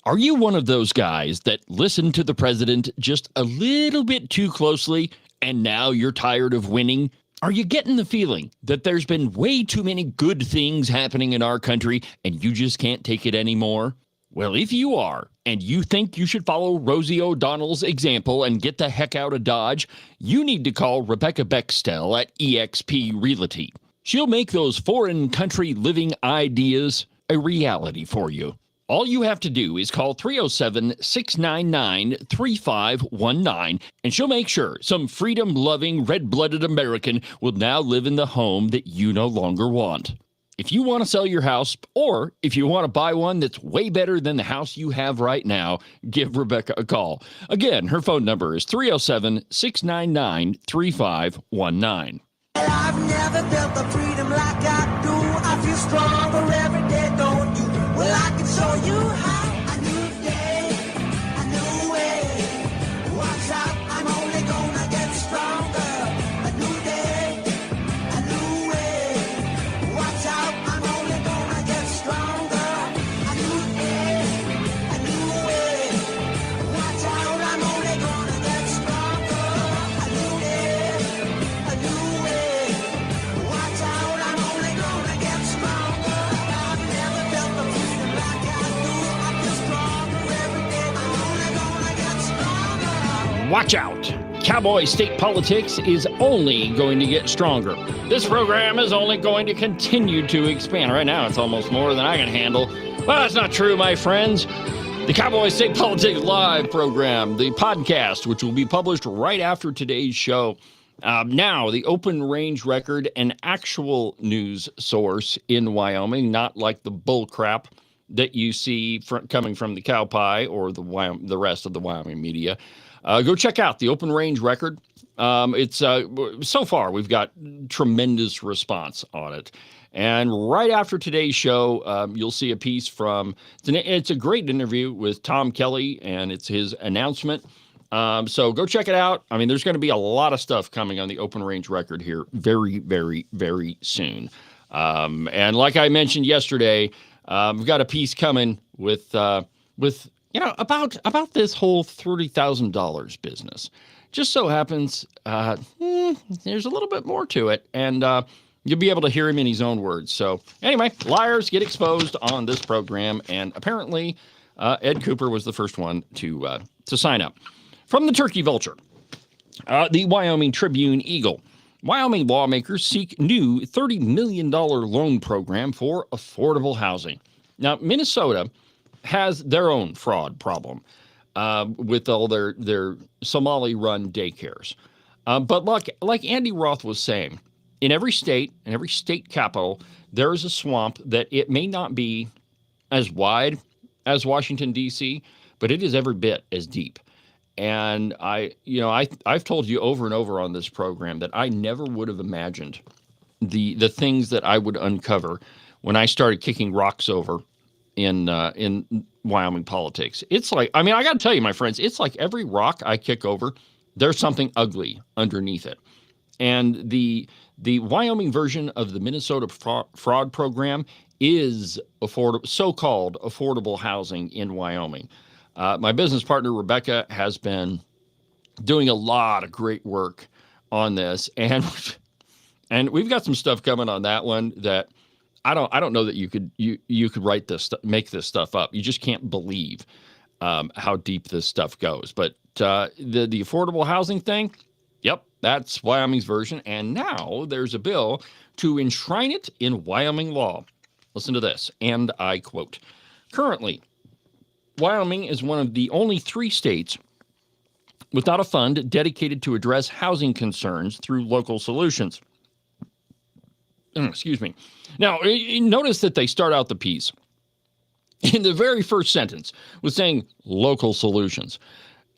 Are you one of those guys that listen to the president just a little bit too closely, and now you're tired of winning? Are you getting the feeling that there's been way too many good things happening in our country, and you just can't take it anymore? Well, if you are, and you think you should follow Rosie O'Donnell's example and get the heck out of Dodge, you need to call Rebecca Bextel at eXp Realty. She'll make those foreign country living ideas a reality for you. All you have to do is call 307-699-3519, and she'll make sure some freedom-loving, red-blooded American will now live in the home that you no longer want. If you want to sell your house, or if you want to buy one that's way better than the house you have right now, give Rebecca a call. Again, her phone number is 307-699-3519. I've never felt the freedom like I do. I feel stronger every day, don't you? Well, I can show you how. A new day, a new way. Watch out, I'm only gonna get stronger. A new day, a new way. Watch out, I'm only gonna get stronger. A new day, a new way. Watch out, I'm only gonna get stronger. A new day, a new way. Watch out, I'm only gonna get stronger. I've never felt the freedom like I do. I feel stronger every day. I'm only gonna get stronger. Watch out! Cowboy state politics is only going to get stronger. This program is only going to continue to expand. Right now, it's almost more than I can handle. Well, that's not true, my friends. The Cowboy State Politics Live program, the podcast, which will be published right after today's show. Now, the open range record, an actual news source in Wyoming, not like the bull crap that you see coming from the Cow Pie or the rest of the Wyoming media. Go check out the open range record. It's so far we've got tremendous response on it. And right after today's show, you'll see a piece from, it's a great interview with Tom Kelly, and it's his announcement. So go check it out. I mean, there's going to be a lot of stuff coming on the open range record here very, very, very soon. And like I mentioned yesterday, we've got a piece coming with about this whole $30,000 business. Just so happens, there's a little bit more to it, and you'll be able to hear him in his own words. So anyway, liars get exposed on this program, and apparently Ed Cooper was the first one to sign up. From the Turkey Vulture, the Wyoming Tribune Eagle. Wyoming lawmakers seek new $30 million loan program for affordable housing. Now, Minnesota has their own fraud problem with all their Somali-run daycares. But like Andy Roth was saying, in every state capital, there is a swamp that it may not be as wide as Washington, D.C., but it is every bit as deep. And I've told you over and over on this program that I never would have imagined the things that I would uncover when I started kicking rocks over in Wyoming politics. It's like, I got to tell you, my friends, it's like every rock I kick over, there's something ugly underneath it. And the Wyoming version of the Minnesota fraud program is so-called affordable housing in Wyoming. My business partner, Rebecca, has been doing a lot of great work on this, and we've got some stuff coming on that one that I don't know that you could write this, make this stuff up. You just can't believe how deep this stuff goes. But the affordable housing thing, yep, that's Wyoming's version. And now there's a bill to enshrine it in Wyoming law. Listen to this, and I quote, "Currently, Wyoming is one of the only 3 states without a fund dedicated to address housing concerns through local solutions." Excuse me. Now, notice that they start out the piece in the very first sentence with saying local solutions.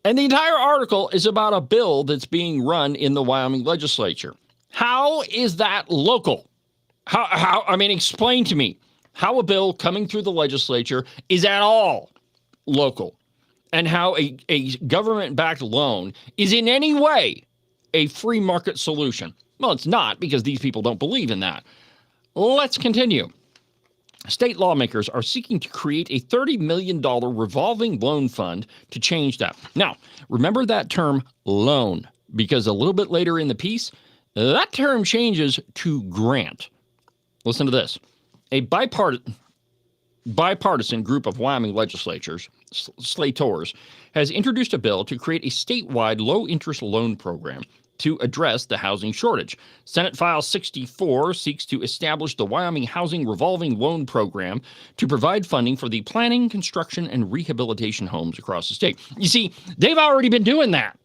And the entire article is about a bill that's being run in the Wyoming legislature. How is that local? Explain to me how a bill coming through the legislature is at all local, and how a government-backed loan is in any way a free market solution. Well, it's not, because these people don't believe in that. Let's continue. State lawmakers are seeking to create a $30 million revolving loan fund to change that. Now, remember that term loan, because a little bit later in the piece, that term changes to grant. Listen to this. A bipartisan group of Wyoming legislators, slators, has introduced a bill to create a statewide low-interest loan program to address the housing shortage. Senate File 64 seeks to establish the Wyoming Housing Revolving Loan Program to provide funding for the planning, construction, and rehabilitation homes across the state. You see, they've already been doing that.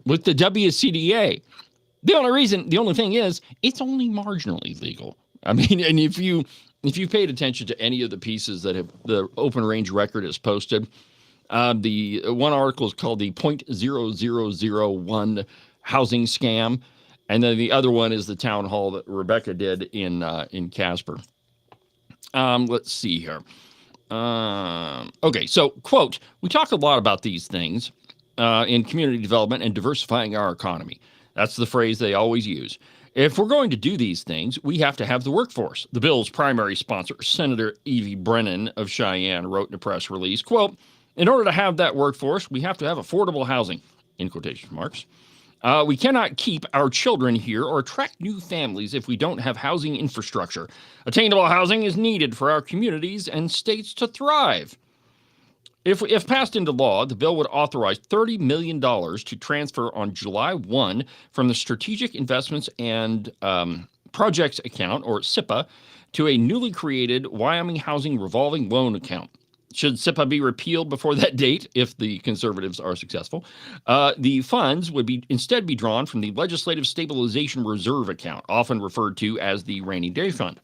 With the WCDA. The only thing is, it's only marginally legal. And if you paid attention to any of the pieces that the Open Range Record has posted, the one article is called the .0001 housing scam, and then the other one is the town hall that Rebecca did in Casper. Let's see here. Okay, so quote: "We talk a lot about these things in community development and diversifying our economy." That's the phrase they always use. "If we're going to do these things, we have to have the workforce." The bill's primary sponsor, Senator Evie Brennan of Cheyenne, wrote in a press release, quote, "In order to have that workforce, we have to have affordable housing," in quotation marks. "We cannot keep our children here or attract new families if we don't have housing infrastructure. Attainable housing is needed for our communities and states to thrive." If passed into law, the bill would authorize $30 million to transfer on July 1 from the Strategic Investments and Projects Account, or SIPA, to a newly created Wyoming Housing Revolving Loan Account. should SIPA be repealed before that date, if the conservatives are successful, the funds would instead be drawn from the Legislative Stabilization Reserve account, often referred to as the Rainy Day Fund.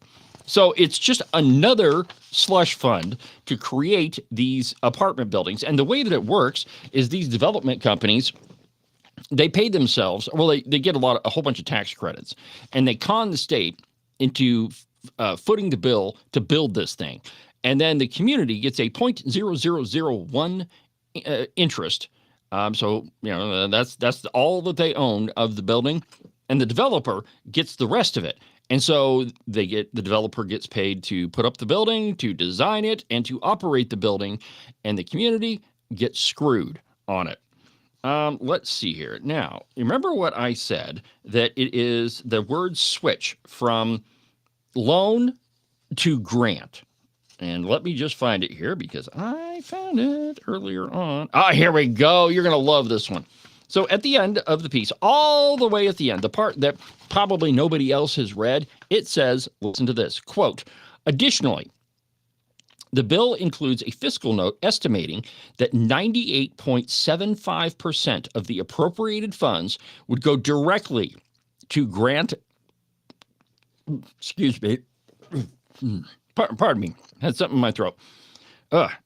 So it's just another slush fund to create these apartment buildings. And the way that it works is these development companies, they pay themselves, well, they get a whole bunch of tax credits, and they con the state into footing the bill to build this thing. And then the community gets a 0.0001 interest. So, that's all that they own of the building. And the developer gets the rest of it. And so the developer gets paid to put up the building, to design it, and to operate the building. And the community gets screwed on it. Let's see here. Now, remember what I said, that it is the word switch from loan to grant. And let me just find it here because I found it earlier on. Here we go. You're going to love this one. So at the end of the piece, all the way at the end, the part that probably nobody else has read, it says, listen to this, quote, additionally, the bill includes a fiscal note estimating that 98.75% of the appropriated funds would go directly to grant, excuse me, pardon me, had something in my throat.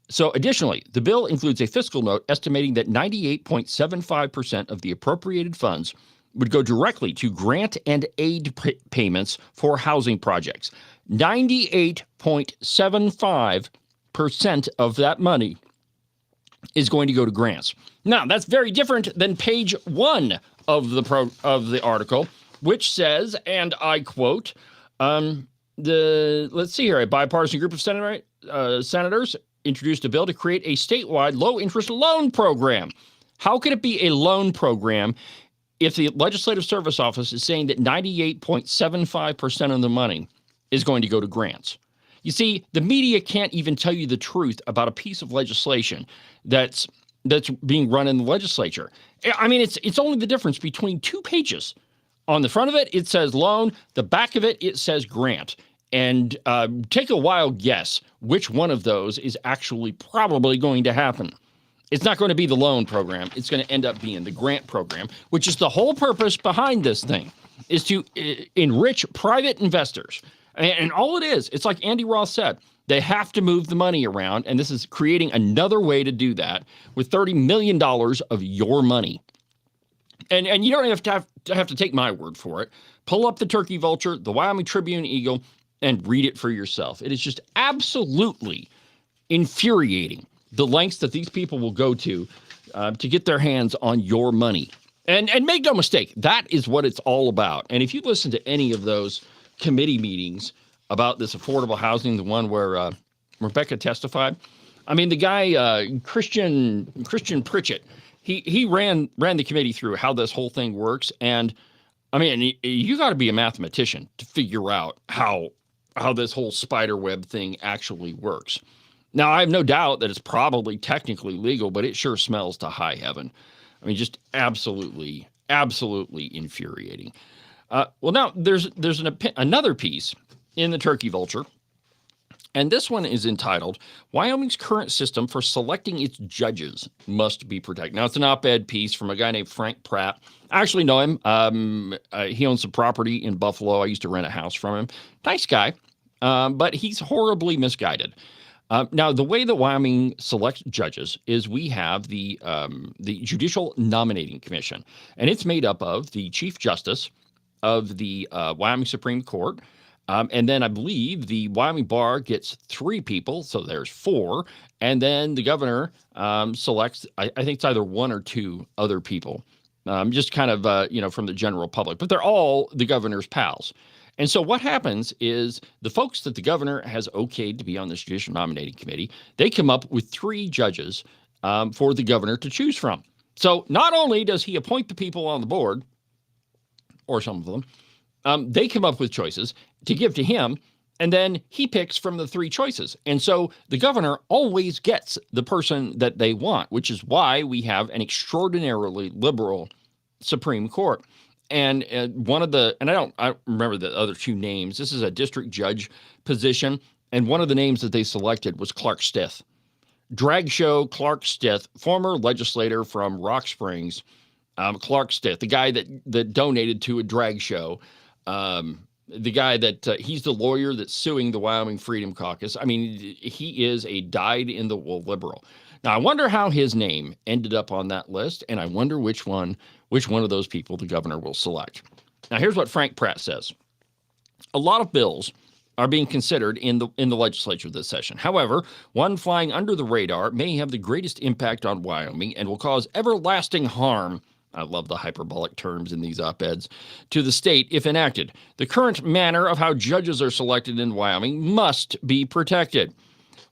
So additionally, the bill includes a fiscal note estimating that 98.75% of the appropriated funds would go directly to grant and aid payments for housing projects. 98.75% of that money is going to go to grants. Now, that's very different than page 1 of the article, which says, and I quote, let's see here, a bipartisan group of senators introduced a bill to create a statewide low-interest loan program. How could it be a loan program if the Legislative Service Office is saying that 98.75% of the money is going to go to grants? You see, the media can't even tell you the truth about a piece of legislation that's being run in the legislature. I mean, it's only the difference between 2 pages. On the front of it, it says loan. The back of it says grant. And take a wild guess which one of those is actually probably going to happen. It's not going to be the loan program. It's going to end up being the grant program, which is the whole purpose behind this thing, is to enrich private investors. And all it is, it's like Andy Roth said, they have to move the money around, and this is creating another way to do that with $30 million of your money. And you don't have to take my word for it. Pull up the Turkey Vulture, the Wyoming Tribune Eagle, and read it for yourself. It is just absolutely infuriating, the lengths that these people will go to get their hands on your money. And make no mistake, that is what it's all about. And if you listen to any of those committee meetings about this affordable housing, the one where Rebecca testified, I mean, the guy, Christian Pritchett, he ran the committee through how this whole thing works. And I mean, you got to be a mathematician to figure out how this whole spider web thing actually works. Now, I have no doubt that it's probably technically legal, but it sure smells to high heaven. I mean, just absolutely, absolutely infuriating. Well, now there's another piece in the Turkey Vulture, and this one is entitled, Wyoming's Current System for Selecting Its Judges Must Be Protected. Now, it's an op-ed piece from a guy named Frank Pratt. I actually know him. He owns some property in Buffalo. I used to rent a house from him. Nice guy, but he's horribly misguided. Now, the way that Wyoming selects judges is we have the Judicial Nominating Commission, and it's made up of the Chief Justice of the Wyoming Supreme Court, and then I believe the Wyoming Bar gets 3 people, so there's 4, and then the governor selects, I think it's either 1 or 2 other people, just kind of, from the general public, but they're all the governor's pals. And so what happens is the folks that the governor has okayed to be on this Judicial Nominating Committee, they come up with 3 judges for the governor to choose from. So not only does he appoint the people on the board, or some of them, they come up with choices to give to him, and then he picks from the 3 choices. And so the governor always gets the person that they want, which is why we have an extraordinarily liberal Supreme Court. And one of the, and I don't remember the other 2 names. This is a district judge position, and one of the names that they selected was Clark Stith. Drag show Clark Stith, former legislator from Rock Springs, Clark Stith, the guy that donated to a drag show, the guy that he's the lawyer that's suing the Wyoming Freedom Caucus. I mean, he is a dyed-in-the-wool liberal. Now, I wonder how his name ended up on that list, and I wonder which one of those people the governor will select. Now, here's what Frank Pratt says. A lot of bills are being considered in the legislature this session. However, one flying under the radar may have the greatest impact on Wyoming and will cause everlasting harm. I love the hyperbolic terms in these op-eds, to the state if enacted. The current manner of how judges are selected in Wyoming must be protected.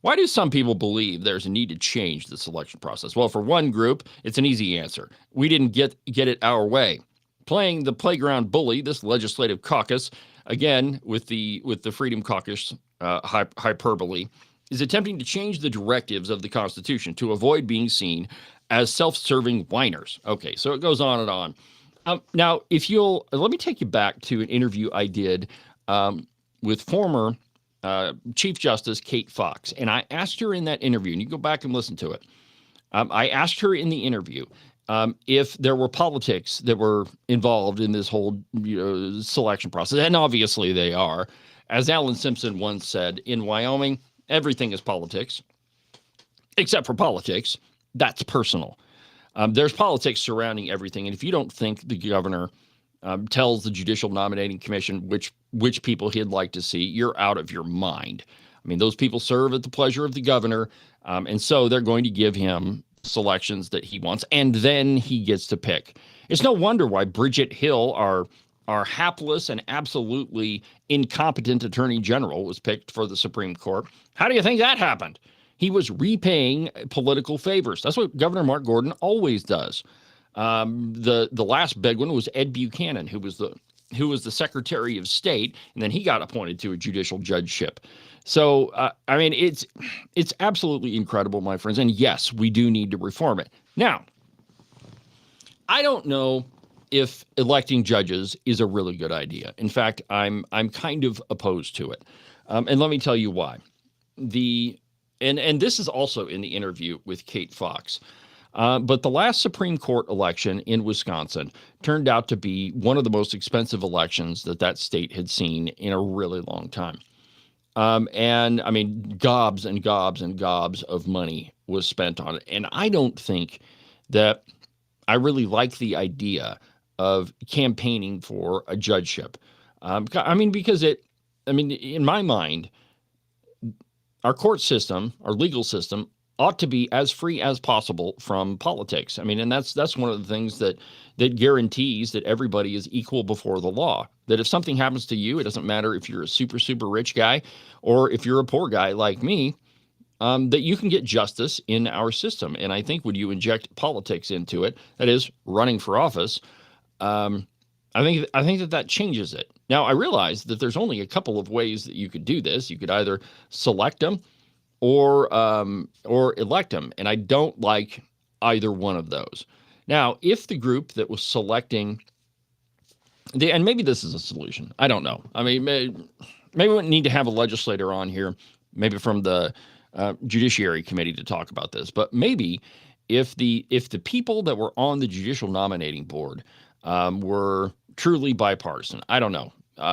Why do some people believe there's a need to change the selection process? Well, for one group, it's an easy answer. We didn't get it our way. Playing the playground bully, this legislative caucus, again with the Freedom Caucus hyperbole, is attempting to change the directives of the Constitution to avoid being seen as self-serving whiners. Okay, so it goes on and on. Now, let me take you back to an interview I did with former Chief Justice Kate Fox, and I asked her in that interview, and you go back and listen to it. I asked her in the interview if there were politics that were involved in this whole selection process, and obviously they are. As Alan Simpson once said, in Wyoming, everything is politics, except for politics. That's personal. There's politics surrounding everything, and if you don't think the governor tells the Judicial Nominating Commission which people he'd like to see, you're out of your mind. I mean, those people serve at the pleasure of the governor, and so they're going to give him selections that he wants, and then he gets to pick. It's no wonder why Bridget Hill, our hapless and absolutely incompetent attorney general, was picked for the Supreme Court. How do you think that happened? He was repaying political favors. That's what Governor Mark Gordon always does. The last big one was Ed Buchanan, who was the Secretary of State, and then he got appointed to a judicial judgeship. So, I mean, it's absolutely incredible, my friends. And yes, we do need to reform it. Now, I don't know if electing judges is a really good idea. In fact, I'm kind of opposed to it. And let me tell you why. And this is also in the interview with Kate Fox. But the last Supreme Court election in Wisconsin turned out to be one of the most expensive elections that state had seen in a really long time. And I mean, gobs and gobs and gobs of money was spent on it. And I don't think that I really like the idea of campaigning for a judgeship. I mean, because in my mind, our court system, our legal system, ought to be as free as possible from politics. I mean, and that's one of the things that guarantees that everybody is equal before the law. That if something happens to you, it doesn't matter if you're a super, super rich guy or if you're a poor guy like me, that you can get justice in our system. And I think when you inject politics into it, that is running for office, I think that changes it. Now, I realize that there's only a couple of ways that you could do this. You could either select them or elect them, and I don't like either one of those. Now, if the group that was selecting, and maybe this is a solution, I don't know. I mean, maybe we need to have a legislator on here, maybe from the Judiciary Committee to talk about this. But maybe if the people that were on the Judicial Nominating Board were truly bipartisan, I don't know.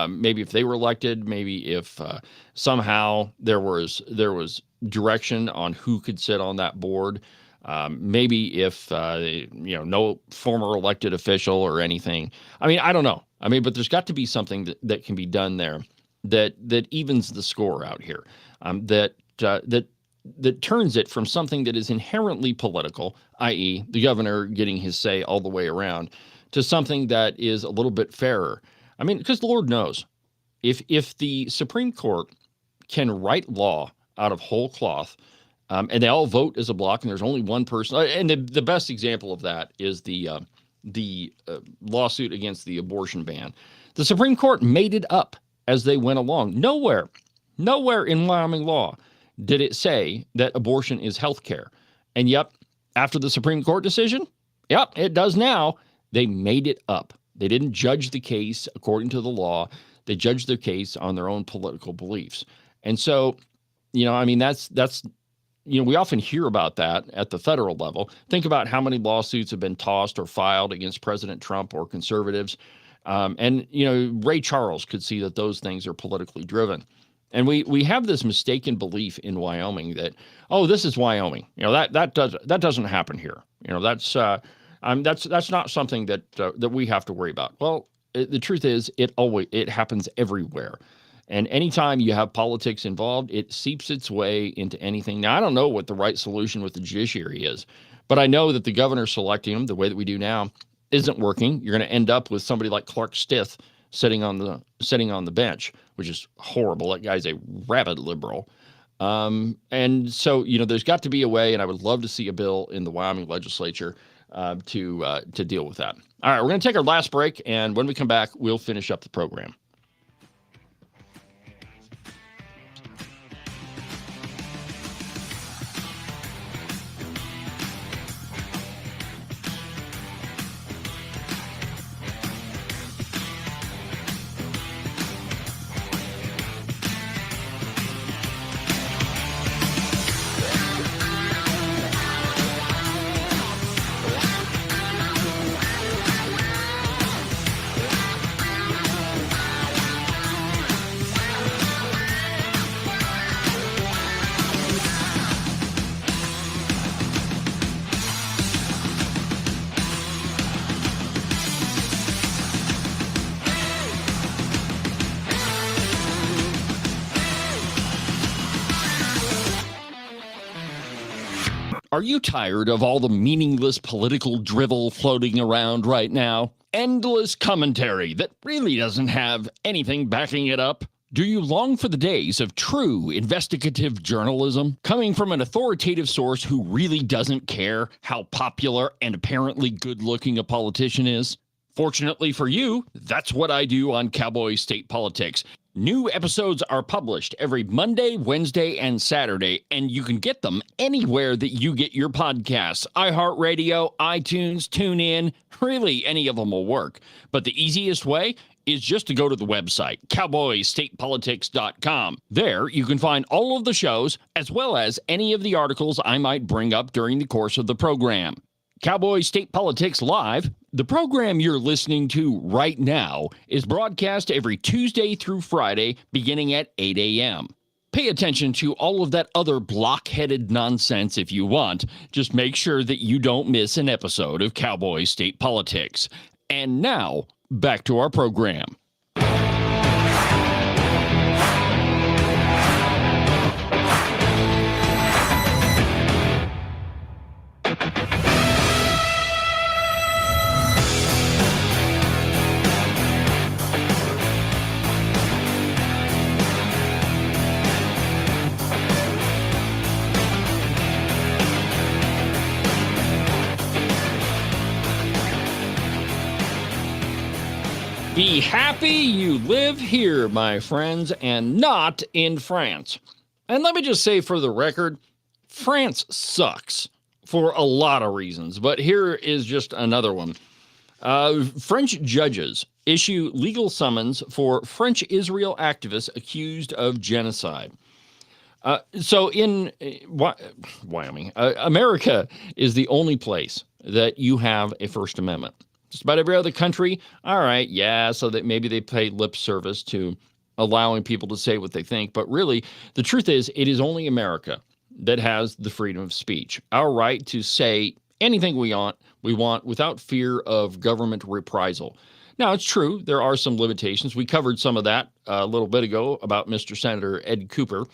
Maybe if they were elected, maybe if somehow there was direction on who could sit on that board. Maybe if no former elected official or anything. I mean, I don't know. I mean, but there's got to be something that can be done there that evens the score out here. That turns it from something that is inherently political, i.e., the governor getting his say all the way around, to something that is a little bit fairer. I mean, because Lord knows, if the Supreme Court can write law out of whole cloth, and they all vote as a block, and there's only one person, and the best example of that is the lawsuit against the abortion ban. The Supreme Court made it up as they went along. Nowhere in Wyoming law did it say that abortion is health care. And yep, after the Supreme Court decision, yep, it does now. They made it up. They didn't judge the case according to the law. They judged their case on their own political beliefs. And so, I mean, that's we often hear about that at the federal level. Think about how many lawsuits have been tossed or filed against President Trump or conservatives. And Ray Charles could see that those things are politically driven. And we have this mistaken belief in Wyoming that, oh, this is Wyoming. That doesn't happen here. That's not something that we have to worry about. Well, the truth is, it happens everywhere. And anytime you have politics involved, it seeps its way into anything. Now, I don't know what the right solution with the judiciary is, but I know that the governor selecting them the way that we do now isn't working. You're going to end up with somebody like Clark Stith sitting on the bench, which is horrible. That guy's a rabid liberal. And so, there's got to be a way, and I would love to see a bill in the Wyoming legislature to deal with that. All right, we're going to take our last break, and when we come back, we'll finish up the program. Are you tired of all the meaningless political drivel floating around right now? Endless commentary that really doesn't have anything backing it up? Do you long for the days of true investigative journalism coming from an authoritative source who really doesn't care how popular and apparently good-looking a politician is? Fortunately for you, that's what I do on Cowboy State Politics. New episodes are published every Monday, Wednesday, and Saturday, and you can get them anywhere that you get your podcasts. iHeartRadio, iTunes, TuneIn, really any of them will work. But the easiest way is just to go to the website, cowboystatepolitics.com. There, you can find all of the shows, as well as any of the articles I might bring up during the course of the program. Cowboy State Politics Live, the program you're listening to right now, is broadcast every Tuesday through Friday, beginning at 8 a.m. Pay attention to all of that other block-headed nonsense if you want. Just make sure that you don't miss an episode of Cowboy State Politics. And now, back to our program. Be happy you live here, my friends, and not in France. And let me just say for the record, France sucks for a lot of reasons, but here is just another one. French judges issue legal summons for French Israel activists accused of genocide. So in Wyoming, America is the only place that you have a First Amendment. Just about every other country, all right, yeah, so that maybe they pay lip service to allowing people to say what they think. But really, the truth is, it is only America that has the freedom of speech, our right to say anything we want without fear of government reprisal. Now, it's true, there are some limitations. We covered some of that a little bit ago about Mr. Senator Ed Cooper,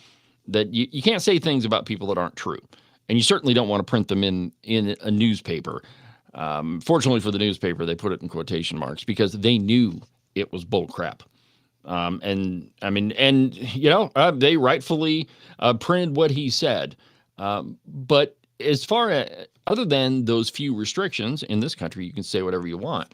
that you can't say things about people that aren't true. And you certainly don't want to print them in a newspaper. Fortunately for the newspaper, they put it in quotation marks because they knew it was bull crap. They rightfully printed what he said. But as far as, other than those few restrictions in this country, you can say whatever you want.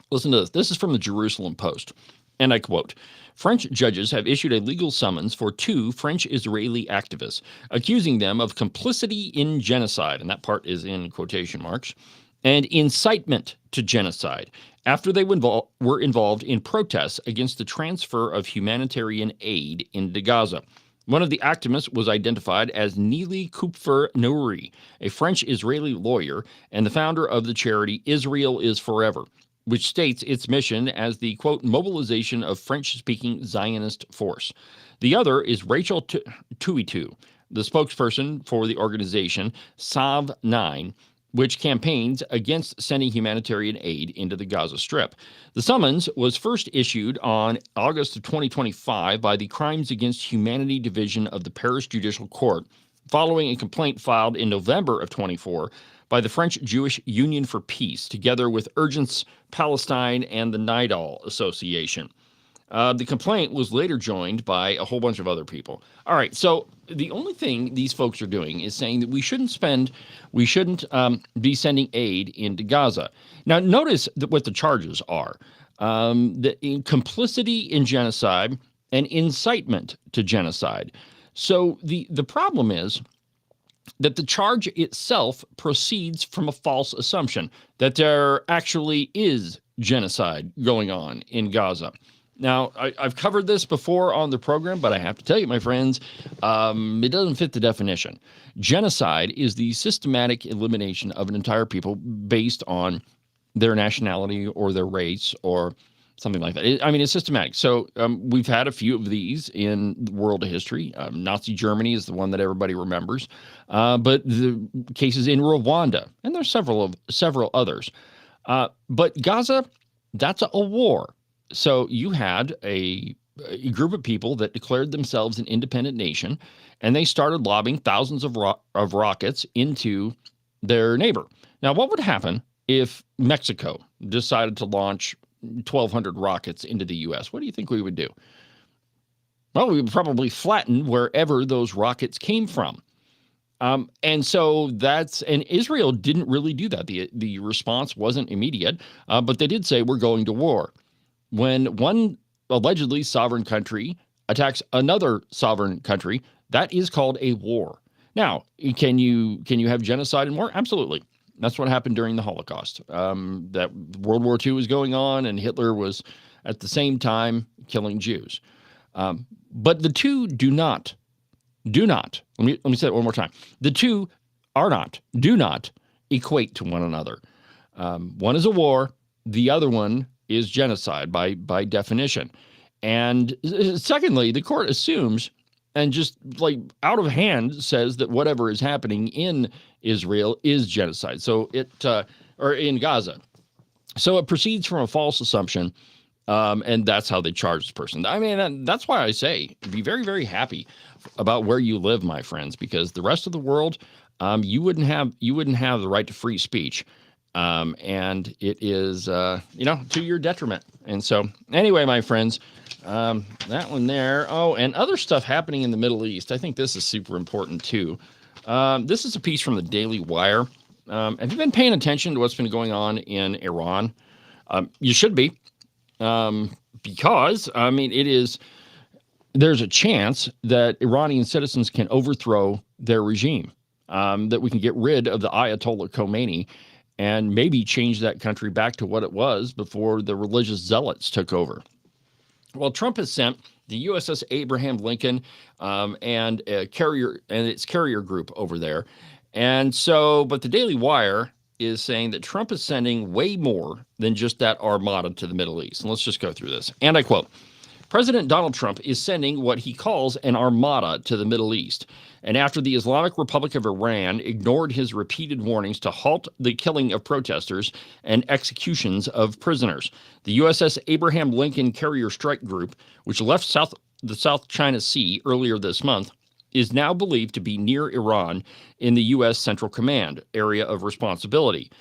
Listen to this. This is from the Jerusalem Post, and I quote, French judges have issued a legal summons for 2 French-Israeli activists, accusing them of complicity in genocide, and that part is in quotation marks, and incitement to genocide after they were involved in protests against the transfer of humanitarian aid into Gaza. One of the activists was identified as Neely Kupfer Nouri, a French-Israeli lawyer and the founder of the charity Israel is Forever, which states its mission as the, quote, mobilization of French-speaking Zionist force. The other is Rachel Tuitu, the spokesperson for the organization Salve 9, which campaigns against sending humanitarian aid into the Gaza Strip. The summons was first issued on August of 2025 by the Crimes Against Humanity Division of the Paris Judicial Court, following a complaint filed in November of 24 by the French Jewish Union for Peace, together with Urgence Palestine and the Nidal Association. The complaint was later joined by a whole bunch of other people. All right, so the only thing these folks are doing is saying that we shouldn't be sending aid into Gaza. Now, notice what the charges are: complicity in genocide and incitement to genocide. So the problem is that the charge itself proceeds from a false assumption that there actually is genocide going on in Gaza. Now, I've covered this before on the program, but I have to tell you, my friends, it doesn't fit the definition. Genocide is the systematic elimination of an entire people based on their nationality or their race or something like that. It's systematic. So we've had a few of these in the world of history. Nazi Germany is the one that everybody remembers, but the cases in Rwanda, and there's several others. But Gaza, that's a war. So you had a group of people that declared themselves an independent nation, and they started lobbing thousands of rockets into their neighbor. Now, what would happen if Mexico decided to launch 1,200 rockets into the U.S.? What do you think we would do? Well, we would probably flatten wherever those rockets came from. And Israel didn't really do that. The response wasn't immediate, but they did say, we're going to war. When one allegedly sovereign country attacks another sovereign country, that is called a war. Now, can you have genocide in war? Absolutely. That's what happened during the Holocaust. That World War II was going on, and Hitler was at the same time killing Jews. But the two do not. Let me say it one more time. The two do not equate to one another. One is a war. The other one is genocide by definition. And secondly, the court assumes and just like out of hand says that whatever is happening in Israel is genocide. So or in Gaza. So it proceeds from a false assumption. And that's how they charge this person. That's why I say be very, very happy about where you live, my friends, because the rest of the world, you wouldn't have the right to free speech. And it is, to your detriment. And so anyway, my friends, that one there. Oh, and other stuff happening in the Middle East. I think this is super important too. This is a piece from the Daily Wire. Have you been paying attention to what's been going on in Iran? You should be, because there's a chance that Iranian citizens can overthrow their regime, that we can get rid of the Ayatollah Khomeini and maybe change that country back to what it was before the religious zealots took over. Well, Trump has sent the USS Abraham Lincoln and its carrier group over there. And so, but the Daily Wire is saying that Trump is sending way more than just that armada to the Middle East. And let's just go through this. And I quote, President Donald Trump is sending what he calls an armada to the Middle East. And after the Islamic Republic of Iran ignored his repeated warnings to halt the killing of protesters and executions of prisoners, the USS Abraham Lincoln Carrier Strike Group, which left the South China Sea earlier this month, is now believed to be near Iran in the U.S. Central Command area of responsibility.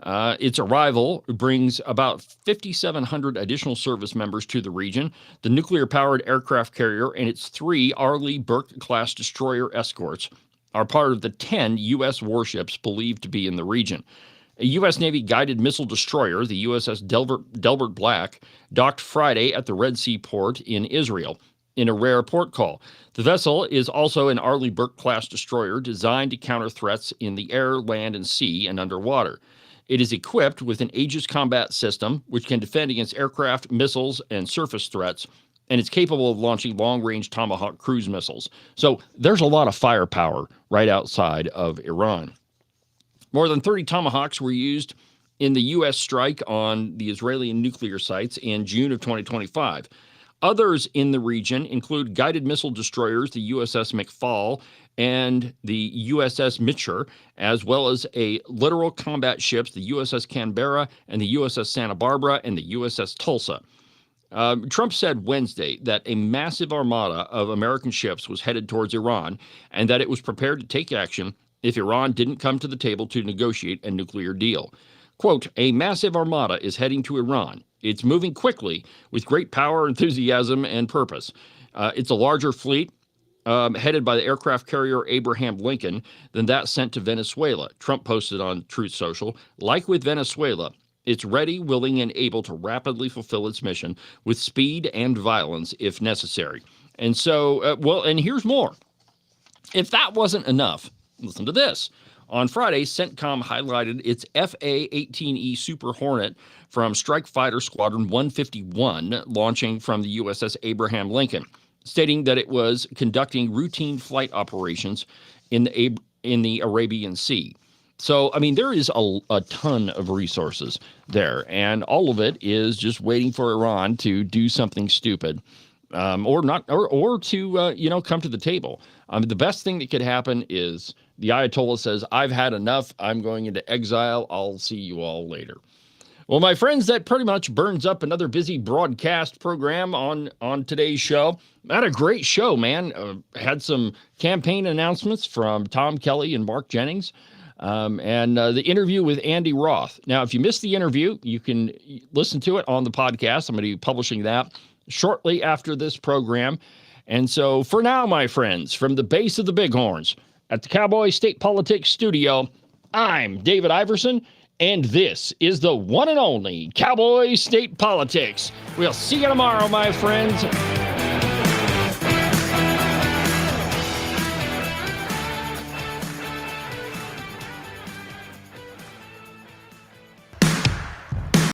Its arrival brings about 5,700 additional service members to the region. The nuclear-powered aircraft carrier and its 3 Arleigh Burke-class destroyer escorts are part of the 10 U.S. warships believed to be in the region. A U.S. Navy guided missile destroyer, the USS Delbert Black, docked Friday at the Red Sea port in Israel in a rare port call. The vessel is also an Arleigh Burke-class destroyer designed to counter threats in the air, land, and sea, and underwater. It is equipped with an Aegis combat system, which can defend against aircraft, missiles, and surface threats, and it's capable of launching long-range Tomahawk cruise missiles. So there's a lot of firepower right outside of Iran. More than 30 Tomahawks were used in the U.S. strike on the Israeli nuclear sites in June of 2025. Others in the region include guided missile destroyers, the USS McFall and the USS Mitchell, as well as a littoral combat ships, the USS Canberra and the USS Santa Barbara and the USS Tulsa. Trump said Wednesday that a massive armada of American ships was headed towards Iran and that it was prepared to take action if Iran didn't come to the table to negotiate a nuclear deal. Quote, a massive armada is heading to Iran. It's moving quickly with great power, enthusiasm, and purpose. It's a larger fleet headed by the aircraft carrier Abraham Lincoln than that sent to Venezuela, Trump posted on Truth Social. Like with Venezuela, it's ready, willing, and able to rapidly fulfill its mission with speed and violence if necessary. And so, and here's more. If that wasn't enough, listen to this. On Friday, CENTCOM highlighted its FA-18E Super Hornet from Strike Fighter Squadron 151, launching from the USS Abraham Lincoln, stating that it was conducting routine flight operations in the Arabian Sea. So, I mean, there is a ton of resources there, and all of it is just waiting for Iran to do something stupid, or to come to the table. The best thing that could happen is the Ayatollah says, I've had enough. I'm going into exile. I'll see you all later. Well, my friends, that pretty much burns up another busy broadcast program on today's show. Had a great show, man. Had some campaign announcements from Tom Kelly and Mark Jennings, and the interview with Andy Roth. Now, if you missed the interview, you can listen to it on the podcast. I'm going to be publishing that shortly after this program. And so for now, my friends, from the base of the Bighorns at the Cowboy State Politics Studio, I'm David Iverson, and this is the one and only Cowboy State Politics. We'll see you tomorrow, my friends.